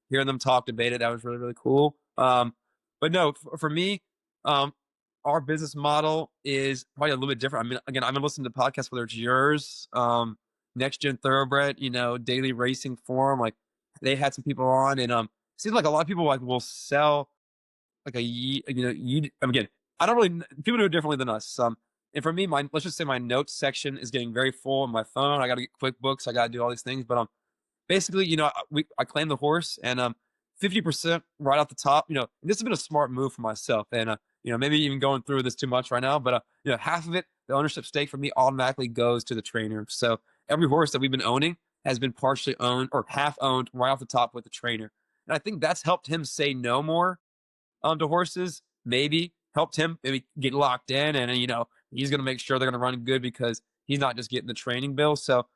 hearing them talk, debate it, that was really really cool. But no, for me, our business model is probably a little bit different. I mean, again, I've been listening to podcasts, whether it's yours, Next Gen Thoroughbred, Daily Racing Forum, like they had some people on, and it seems like a lot of people like will sell like again, I don't really, people do it differently than us. And for me, let's just say my notes section is getting very full on my phone. I got to get QuickBooks, I got to do all these things, but basically, I claim the horse, and 50% right off the top. And this has been a smart move for myself, and maybe even going through this too much right now, but half of it, the ownership stake for me automatically goes to the trainer. So every horse that we've been owning has been partially owned or half owned right off the top with the trainer. And I think that's helped him say no more to horses, maybe helped him maybe get locked in. And, he's going to make sure they're going to run good because he's not just getting the training bill. So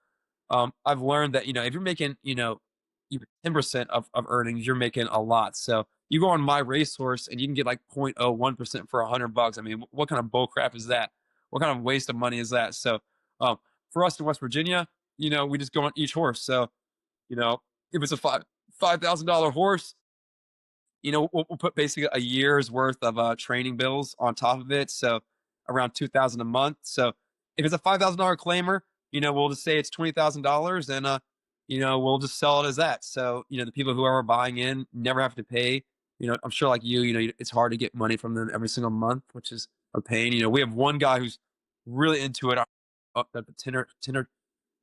I've learned that, if you're making, even 10% of earnings, you're making a lot. So you go on My Racehorse and you can get like 0.01% for $100. I mean, what kind of bull crap is that? What kind of waste of money is that? So for us in West Virginia, we just go on each horse. So, if it's a $5,000 horse, we'll put basically a year's worth of training bills on top of it. So around $2,000 a month. So if it's a $5,000 claimer, we'll just say it's $20,000 and, we'll just sell it as that. So, the people who are buying in never have to pay. I'm sure like it's hard to get money from them every single month, which is a pain. We have one guy who's really into it. The 10 or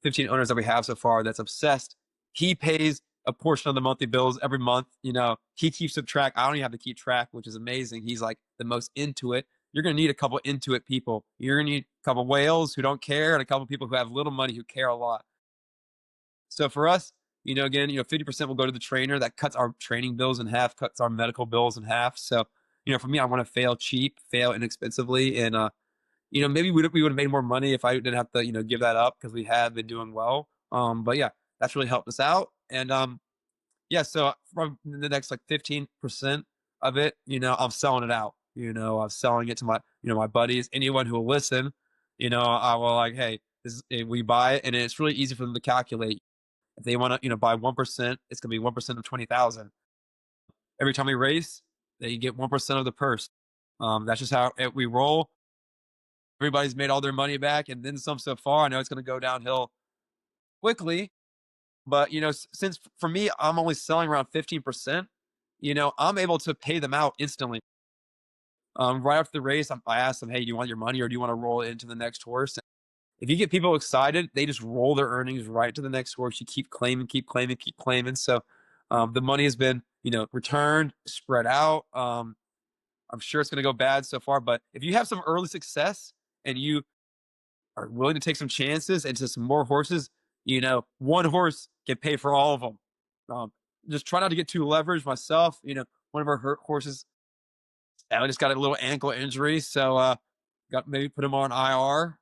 15 owners that we have so far that's obsessed. He pays a portion of the monthly bills every month. He keeps up track. I don't even have to keep track, which is amazing. He's like the most into it. You're going to need a couple into it people. You're going to need a couple whales who don't care and a couple people who have little money who care a lot. So for us, again, 50% will go to the trainer. That cuts our training bills in half, cuts our medical bills in half. So, for me, I want to fail cheap, fail inexpensively. And, maybe we would have made more money if I didn't have to, give that up because we have been doing well. But yeah, that's really helped us out. And, yeah, so from the next like 15% of it, I'm selling it out. I'm selling it to my, my buddies, anyone who will listen. I will like, hey, we buy it, and it's really easy for them to calculate. If they want to, buy 1%, it's gonna be 1% of 20,000. Every time we race, they get 1% of the purse. That's just how we roll. Everybody's made all their money back, and then some so far. I know it's gonna go downhill quickly. But, since for me, I'm only selling around 15%, I'm able to pay them out instantly. Right after the race, I ask them, hey, do you want your money or do you want to roll it into the next horse? And if you get people excited, they just roll their earnings right to the next horse. You keep claiming, keep claiming, keep claiming. So the money has been, returned, spread out. I'm sure it's going to go bad so far. But if you have some early success and you are willing to take some chances into some more horses, one horse can pay for all of them. Just try not to get too leveraged myself. One of our horses, I just got a little ankle injury. So, got maybe put him on IR,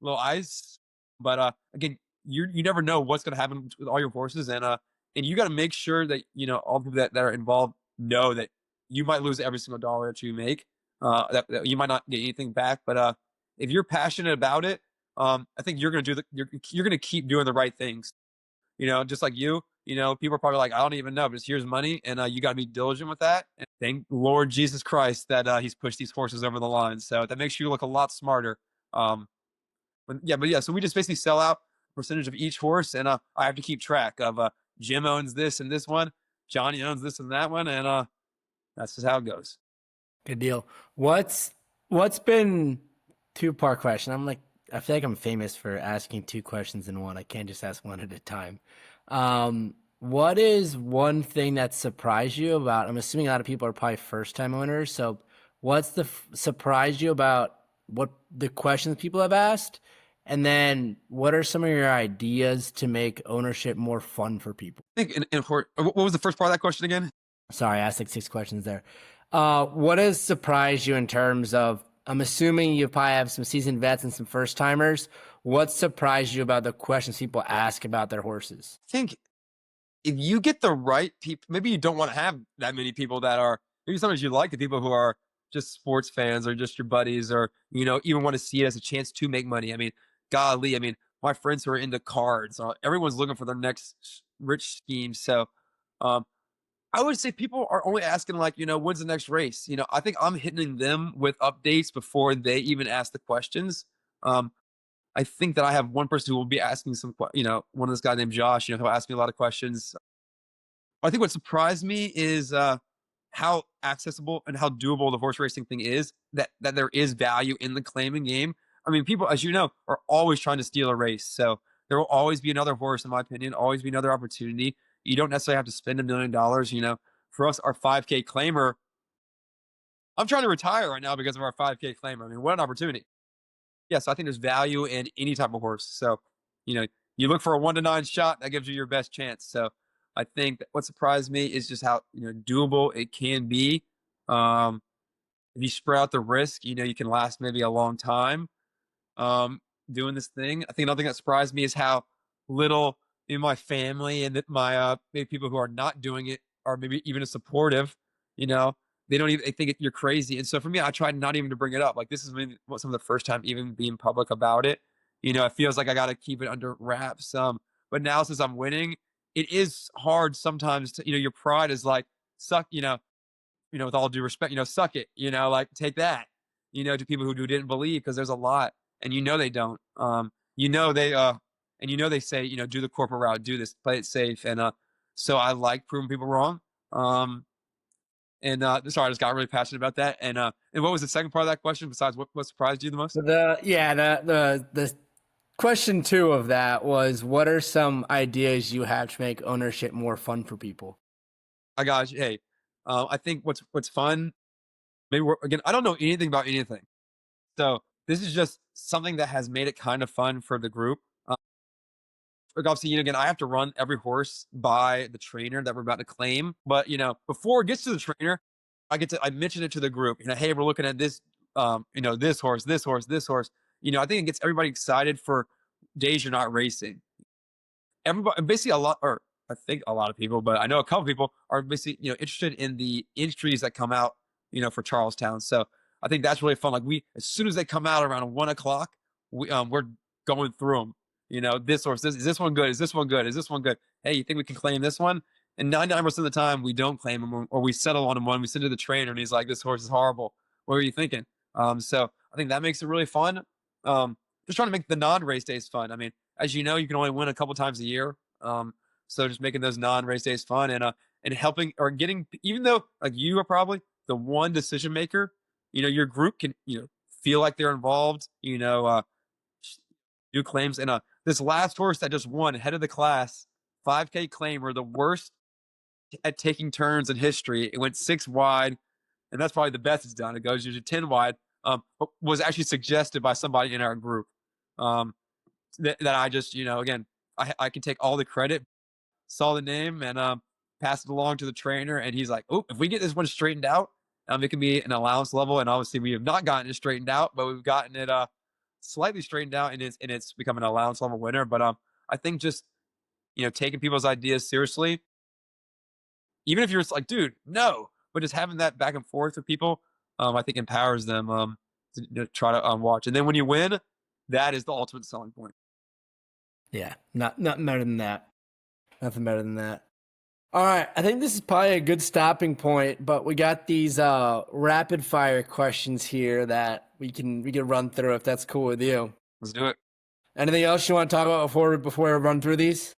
little ice. But, again, you never know what's going to happen with all your horses. And you got to make sure that, all the people that are involved know that you might lose every single dollar that you make, that you might not get anything back. But, if you're passionate about it, I think you're going to you're going to keep doing the right things, just like you, people are probably like, I don't even know, but here's money. And you got to be diligent with that. And thank Lord Jesus Christ that he's pushed these horses over the line. So that makes you look a lot smarter. But yeah, so we just basically sell out a percentage of each horse. And I have to keep track of Jim owns this and this one. Johnny owns this and that one. And that's just how it goes. Good deal. What's been two-part question? I feel like I'm famous for asking two questions in one. I can't just ask one at a time. What is one thing that surprised you about, I'm assuming a lot of people are probably first-time owners, so what's surprised you about what the questions people have asked? And then what are some of your ideas to make ownership more fun for people? I think what was the first part of that question again? Sorry, I asked like 6 questions there. What has surprised you in terms of, I'm assuming you probably have some seasoned vets and some first timers. What surprised you about the questions people ask about their horses? I think if you get the right people, maybe you don't want to have that many people that are, maybe sometimes you like the people who are just sports fans or just your buddies or, even want to see it as a chance to make money. I mean, golly, my friends who are into cards, everyone's looking for their next rich scheme. So, I would say people are only asking like, when's the next race? I think I'm hitting them with updates before they even ask the questions. I think that I have one person who will be asking one of this guy named Josh, he'll ask me a lot of questions. I think what surprised me is how accessible and how doable the horse racing thing is, that there is value in the claiming game. People, as you know, are always trying to steal a race. So there will always be another horse, in my opinion, always be another opportunity. You don't necessarily have to spend $1 million. For us, our 5K claimer, I'm trying to retire right now because of our 5K claimer. What an opportunity. Yeah, so I think there's value in any type of horse. So, you look for a 1-to-9 shot, that gives you your best chance. So I think that what surprised me is just how, doable it can be. If you spread out the risk, you can last maybe a long time doing this thing. I think another thing that surprised me is how little in my family and my maybe people who are not doing it are maybe even as supportive. You know, they don't even they think you're crazy. And so for me, I tried not even to bring it up. Like this is maybe some of the first time even being public about it. It feels like I got to keep it under wraps. But now since I'm winning, it is hard sometimes to, your pride is like suck. With all due respect, suck it. Like take that. To people who didn't believe because there's a lot, and they don't. They say, do the corporate route, do this, play it safe, and so I like proving people wrong. Sorry, I just got really passionate about that. And what was the second part of that question besides what surprised you the most? The question 2 of that was, what are some ideas you have to make ownership more fun for people? I got you. Hey, I think what's fun. Maybe again, I don't know anything about anything, so this is just something that has made it kind of fun for the group. Obviously, again, I have to run every horse by the trainer that we're about to claim. But before it gets to the trainer, I mention it to the group. Hey, we're looking at this, this horse, this horse, this horse. I think it gets everybody excited for days you're not racing. Everybody, basically, I think a lot of people, but I know a couple people are basically, interested in the entries that come out, for Charlestown. So I think that's really fun. Like as soon as they come out around 1:00, we're going through them. This horse, is this one good? Is this one good? Is this one good? Hey, you think we can claim this one? And 99% of the time we don't claim him, or we settle on him one. We send it to the trainer and he's like, this horse is horrible. What are you thinking? So I think that makes it really fun. Just trying to make the non-race days fun. I mean, as you know, you can only win a couple times a year. So just making those non-race days fun and helping or getting, even though like you are probably the one decision maker, your group can, feel like they're involved, do claims. And this last horse that just won head of the class, 5K claimer, the worst at taking turns in history. It went 6 wide, and that's probably the best it's done. It goes usually 10 wide. Was actually suggested by somebody in our group. That I just, again, I can take all the credit. Saw the name and passed it along to the trainer, and he's like, "Oh, if we get this one straightened out, it can be an allowance level." And obviously, we have not gotten it straightened out, but we've gotten it slightly straightened out, and it's become an allowance level winner. But I think just taking people's ideas seriously, even if you're just like, dude, no, but just having that back and forth with people, I think empowers them to try to watch. And then when you win, that is the ultimate selling point. Yeah, nothing better than that. Nothing better than that. All right, I think this is probably a good stopping point, but we got these rapid fire questions here that we can run through if that's cool with you. Let's do it. Anything else you want to talk about before we run through these?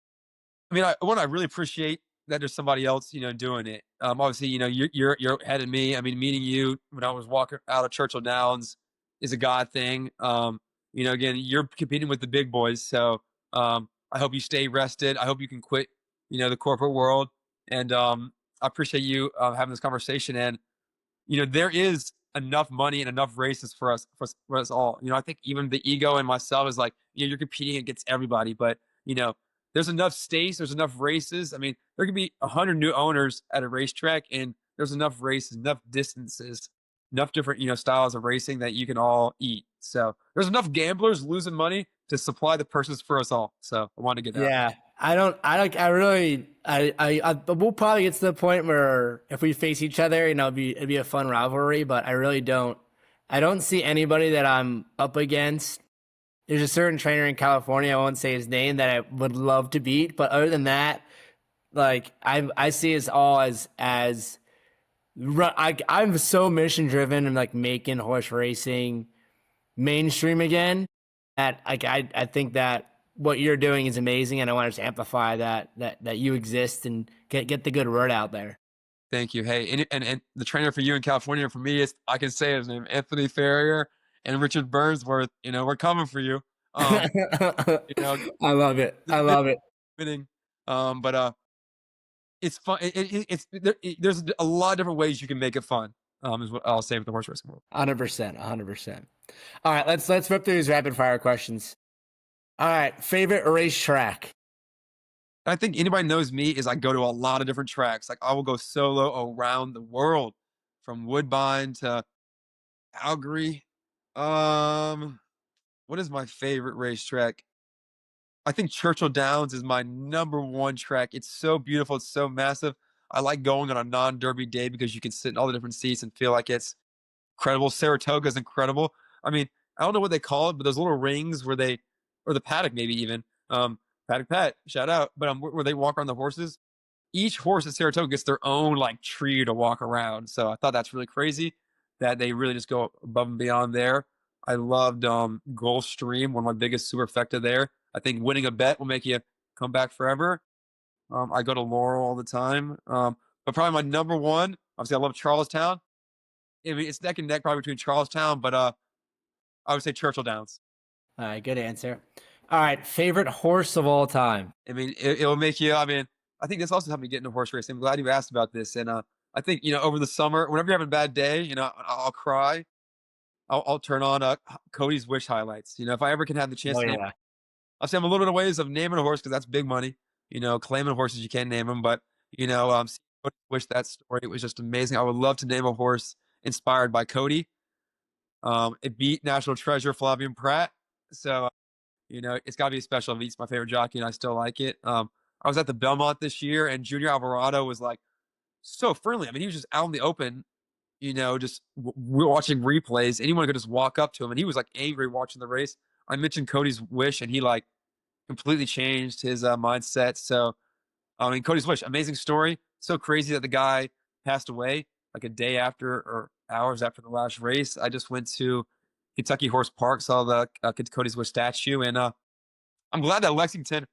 I mean, I really appreciate that there's somebody else, doing it. Obviously, you're ahead of me. I mean, meeting you when I was walking out of Churchill Downs is a God thing. Again, you're competing with the big boys, so I hope you stay rested. I hope you can quit, the corporate world. And I appreciate you having this conversation. And there is enough money and enough races for us all. I think even the ego in myself is like, you're competing against everybody, but there's enough states, there's enough races. I mean, there could be 100 new owners at a racetrack, and there's enough races, enough distances, enough different styles of racing that you can all eat. So there's enough gamblers losing money to supply the purses for us all. So I want to get that. Yeah, we'll probably get to the point where if we face each other, it'd be a fun rivalry, but I don't see anybody that I'm up against. There's a certain trainer in California, I won't say his name, that I would love to beat, but other than that, like I see us all as I'm so mission driven and like making horse racing mainstream again that I think that what you're doing is amazing, and I want to amplify that you exist and get the good word out there. Thank you. Hey, and the trainer for you in California and for me is, I can say his name, Anthony Ferrier and Richard Burnsworth. We're coming for you. I love it. I love it. But it's fun. There's a lot of different ways you can make it fun. Is what I'll say with the horse racing world. 100%. All right, let's rip through these rapid fire questions. All right, favorite racetrack? I think anybody knows me is I go to a lot of different tracks. Like I will go solo around the world, from Woodbine to Calgary. What is my favorite racetrack? I think Churchill Downs is my number one track. It's so beautiful. It's so massive. I like going on a non-derby day because you can sit in all the different seats and feel like it's incredible. Saratoga is incredible. I mean, I don't know what they call it, but those little rings or the paddock maybe even, Paddock Pat, shout out, but where they walk around the horses. Each horse at Saratoga gets their own like tree to walk around. So I thought that's really crazy that they really just go above and beyond there. I loved Gulfstream, one of my biggest superfecta there. I think winning a bet will make you come back forever. I go to Laurel all the time. But probably my number one, obviously I love Charlestown. I mean, it's neck and neck probably between Charlestown, but I would say Churchill Downs. All right, good answer. All right, favorite horse of all time. I mean, it'll make you, I mean, I think this also helped me get into horse racing. I'm glad you asked about this. And I think, over the summer, whenever you're having a bad day, I'll cry. I'll turn on Cody's Wish highlights. If I ever can have the chance Oh, to name, yeah. I'll say I'm a little bit of ways of naming a horse because that's big money. Claiming horses, you can't name them. But, seeing Cody's Wish, that story, it was just amazing. I would love to name a horse inspired by Cody. It beat National Treasure Flavian Pratt. So, it's got to be special. He's my favorite jockey, and I still like it. I was at the Belmont this year, and Junior Alvarado was like so friendly. I mean, he was just out in the open, just watching replays. Anyone could just walk up to him, and he was like angry watching the race. I mentioned Cody's Wish, and he like completely changed his mindset. So, I mean, Cody's Wish, amazing story. So crazy that the guy passed away like a day after or hours after the last race. I just went to Kentucky Horse Park, saw the Cody's Wish statue, and I'm glad that Lexington.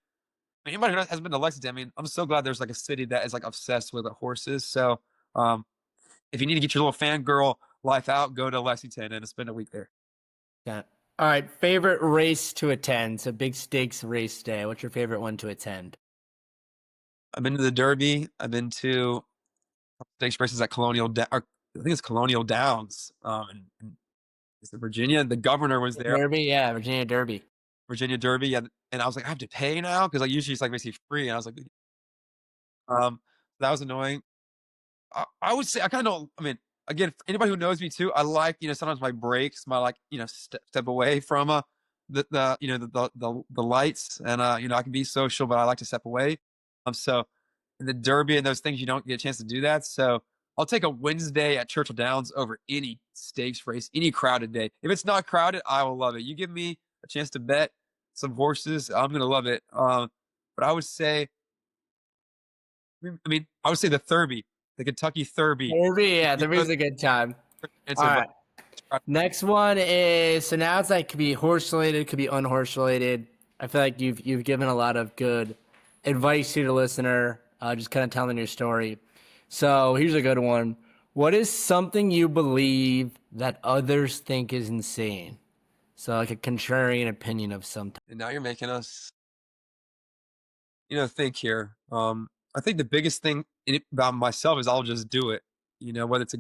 Anybody who hasn't been to Lexington, I mean, I'm so glad there's like a city that is like obsessed with horses. So, if you need to get your little fangirl life out, go to Lexington and spend a week there. Yeah. All right, favorite race to attend. So big stakes race day. What's your favorite one to attend? I've been to the Derby. I've been to stakes races at I think it's Colonial Downs. Is it Virginia? The governor was there. Derby, yeah, Virginia Derby. Virginia Derby, yeah. And I was like, I have to pay now because like usually it's like basically free. And I was like, that was annoying. I would say I kind of know. I mean, again, anybody who knows me too, I like sometimes my breaks, my like step away from the lights, and I can be social, but I like to step away. So in the Derby and those things, you don't get a chance to do that. So I'll take a Wednesday at Churchill Downs over any stakes race, any crowded day. If it's not crowded, I will love it. You give me a chance to bet some horses, I'm gonna love it. But I would say, the Thurby, the Kentucky Thurby. Derby, yeah, Derby's a good time. All right. Next one is, so now it's like could be horse related, could be unhorse related. I feel like you've given a lot of good advice to the listener, just kind of telling your story. So here's a good one. What is something you believe that others think is insane? So like a contrarian opinion of some type. And now you're making us, think here. I think the biggest thing about myself is I'll just do it. Whether it's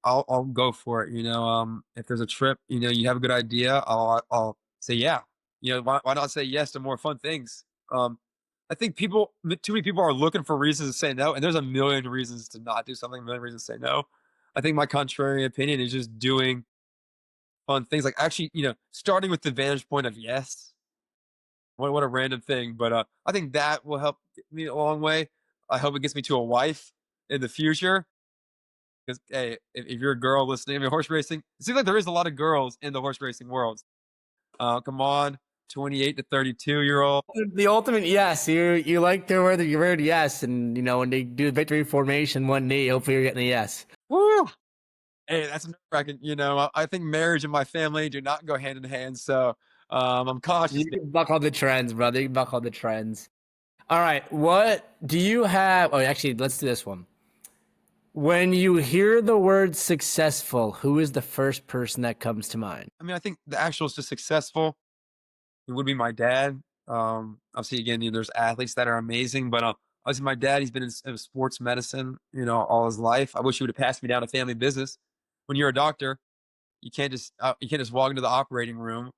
I'll go for it. If there's a trip, you have a good idea, I'll say yeah. Why not say yes to more fun things? I think too many people are looking for reasons to say no, and there's a million reasons to not do something, a million reasons to say no. I think my contrary opinion is just doing fun things, like actually, starting with the vantage point of yes. What a random thing, but I think that will help get me a long way. I hope it gets me to a wife in the future. Because hey, if you're a girl listening, horse racing, it seems like there is a lot of girls in the horse racing world. Come on, 28 to 32-year-old. The ultimate yes. You like the word yes, and when they do the victory formation, one knee, hopefully you're getting a yes. Woo! Hey, that's nerve-wracking. I think marriage and my family do not go hand in hand. So I'm cautious. You can buck all the trends, brother. You can buck all the trends. All right, what do you have? Oh, actually, let's do this one. When you hear the word successful, who is the first person that comes to mind? I think the actual is just successful. It would be my dad. Obviously, again, there's athletes that are amazing, but obviously my dad, he's been in sports medicine, all his life. I wish he would have passed me down to family business. When you're a doctor, you can't just walk into the operating room.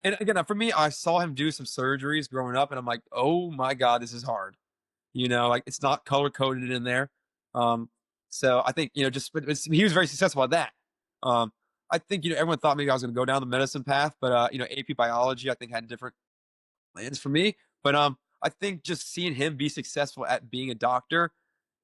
And again, for me, I saw him do some surgeries growing up, and I'm like, oh my God, this is hard. Like it's not color coded in there. Um, so I think, he was very successful at that. Um, I think, everyone thought maybe I was going to go down the medicine path, but, AP biology, I think had different plans for me. But I think just seeing him be successful at being a doctor,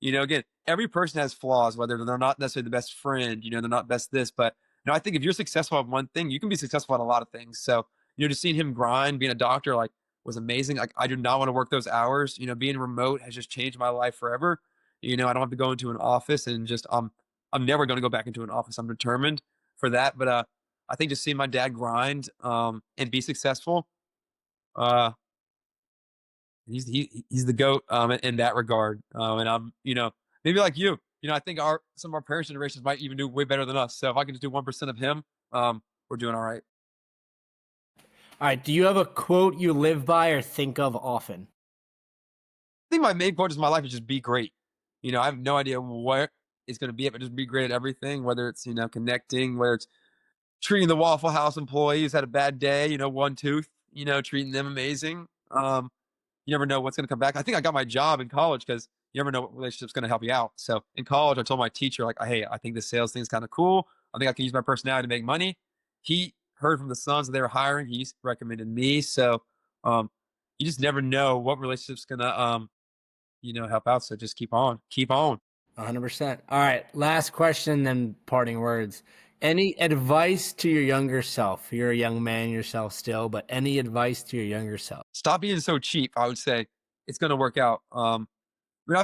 again, every person has flaws, whether they're not necessarily the best friend, they're not best this, but I think if you're successful at one thing, you can be successful at a lot of things. So, just seeing him grind, being a doctor, like was amazing. Like I do not want to work those hours. Being remote has just changed my life forever. I don't have to go into an office and just I'm never going to go back into an office. I'm determined for that. But I think just seeing my dad grind and be successful, uh he's the goat in that regard. And I'm maybe like you. I think some of our parents' generations might even do way better than us. So if I can just do 1% of him, we're doing all right. All right. Do you have a quote you live by or think of often? I think my main quote is my life is just be great. I have no idea what it's going to be, but just be great at everything, whether it's, connecting, whether it's treating the Waffle House employees had a bad day, one tooth, treating them amazing. You never know what's going to come back. I think I got my job in college because you never know what relationship's going to help you out. So in college, I told my teacher, like, hey, I think the sales thing is kind of cool. I think I can use my personality to make money. He heard from the Suns that they were hiring. He recommended me. So you just never know what relationship's going to, help out. So just keep on. 100%. All right. Last question, then parting words. Any advice to your younger self? You're a young man yourself still, but any advice to your younger self? Stop being so cheap. I would say it's going to work out. I've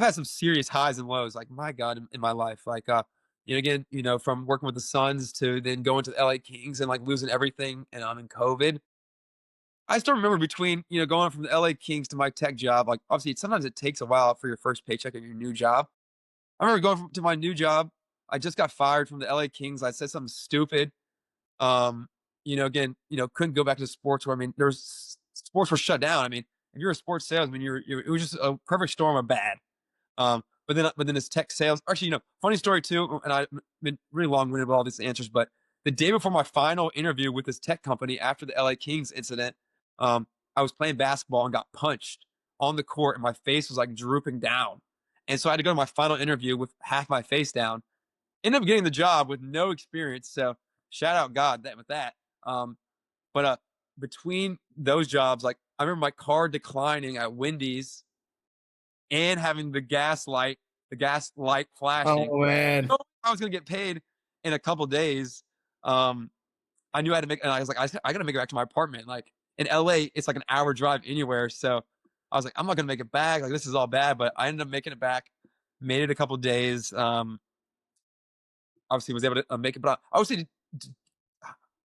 had some serious highs and lows, like my God, in my life. Like, again, from working with the Suns to then going to the LA Kings and like losing everything and I'm in COVID. I still remember between, going from the LA Kings to my tech job, like obviously sometimes it takes a while for your first paycheck at your new job. I remember going to my new job. I just got fired from the LA Kings. I said something stupid. Again, couldn't go back to sports where, sports were shut down. If you're a sports salesman, it was just a perfect storm of bad. But then this tech sales, actually, funny story too. And I've been really long-winded with all these answers, but the day before my final interview with this tech company after the LA Kings incident, I was playing basketball and got punched on the court and my face was like drooping down. And so I had to go to my final interview with half my face down. Ended up getting the job with no experience. So shout out God with that. But between those jobs, like I remember my car declining at Wendy's and having the gas light flashing. Oh, man. I was going to get paid in a couple days. I knew I had to and I was like, I got to make it back to my apartment. Like in LA, it's like an hour drive anywhere. So I was like, I'm not going to make it back. Like this is all bad, but I ended up making it back, made it a couple days. Obviously was able to make it, but I would say,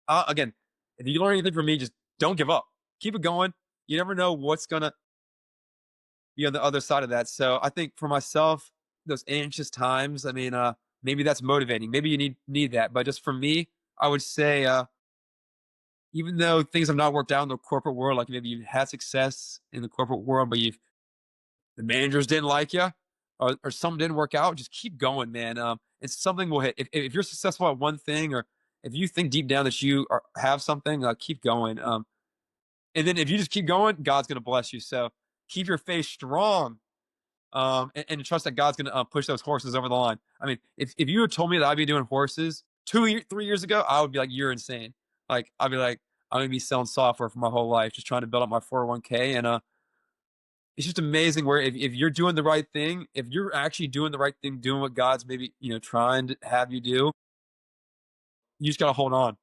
again, if you learn anything from me, just don't give up. Keep it going. You never know what's going to be on the other side of that. So I think for myself, those anxious times, maybe that's motivating. Maybe you need that. But just for me, I would say, even though things have not worked out in the corporate world, like maybe you've had success in the corporate world, but the managers didn't like you or something didn't work out, just keep going, man. And something will hit. If you're successful at one thing, or if you think deep down that you have something, keep going. And then if you just keep going, God's going to bless you. So keep your faith strong, and trust that God's going to push those horses over the line. If you had told me that I'd be doing horses 3 years ago, I would be like, you're insane. Like, I'd be like, I'm going to be selling software for my whole life, just trying to build up my 401k. And it's just amazing where if you're doing the right thing, if you're actually doing the right thing, doing what God's maybe, trying to have you do, you just got to hold on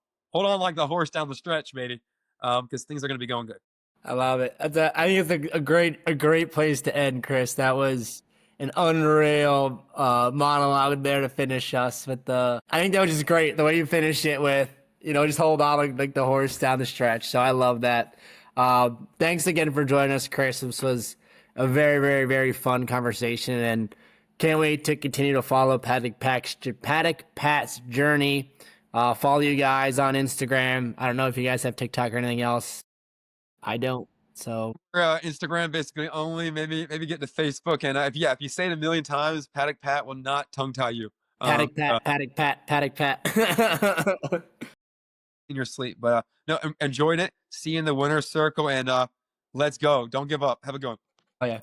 like the horse down the stretch, baby. Because things are going to be going good. I love it. I think it's a great place to end, Chris. That was an unreal monologue there to finish us with I think that was just great. The way you finished it with, just hold on like the horse down the stretch. So I love that. Thanks again for joining us, Chris. This was a very, very, very fun conversation, and can't wait to continue to follow Paddock Pat's journey. Follow you guys on Instagram. I don't know if you guys have TikTok or anything else. I don't. So Instagram basically only. Maybe get to Facebook, and if you say it a million times, Paddock Pat will not tongue tie you. Paddock Pat. in your sleep. But no, enjoyed it. See you in the winner's circle, and let's go. Don't give up. Have a good one. Oh yeah.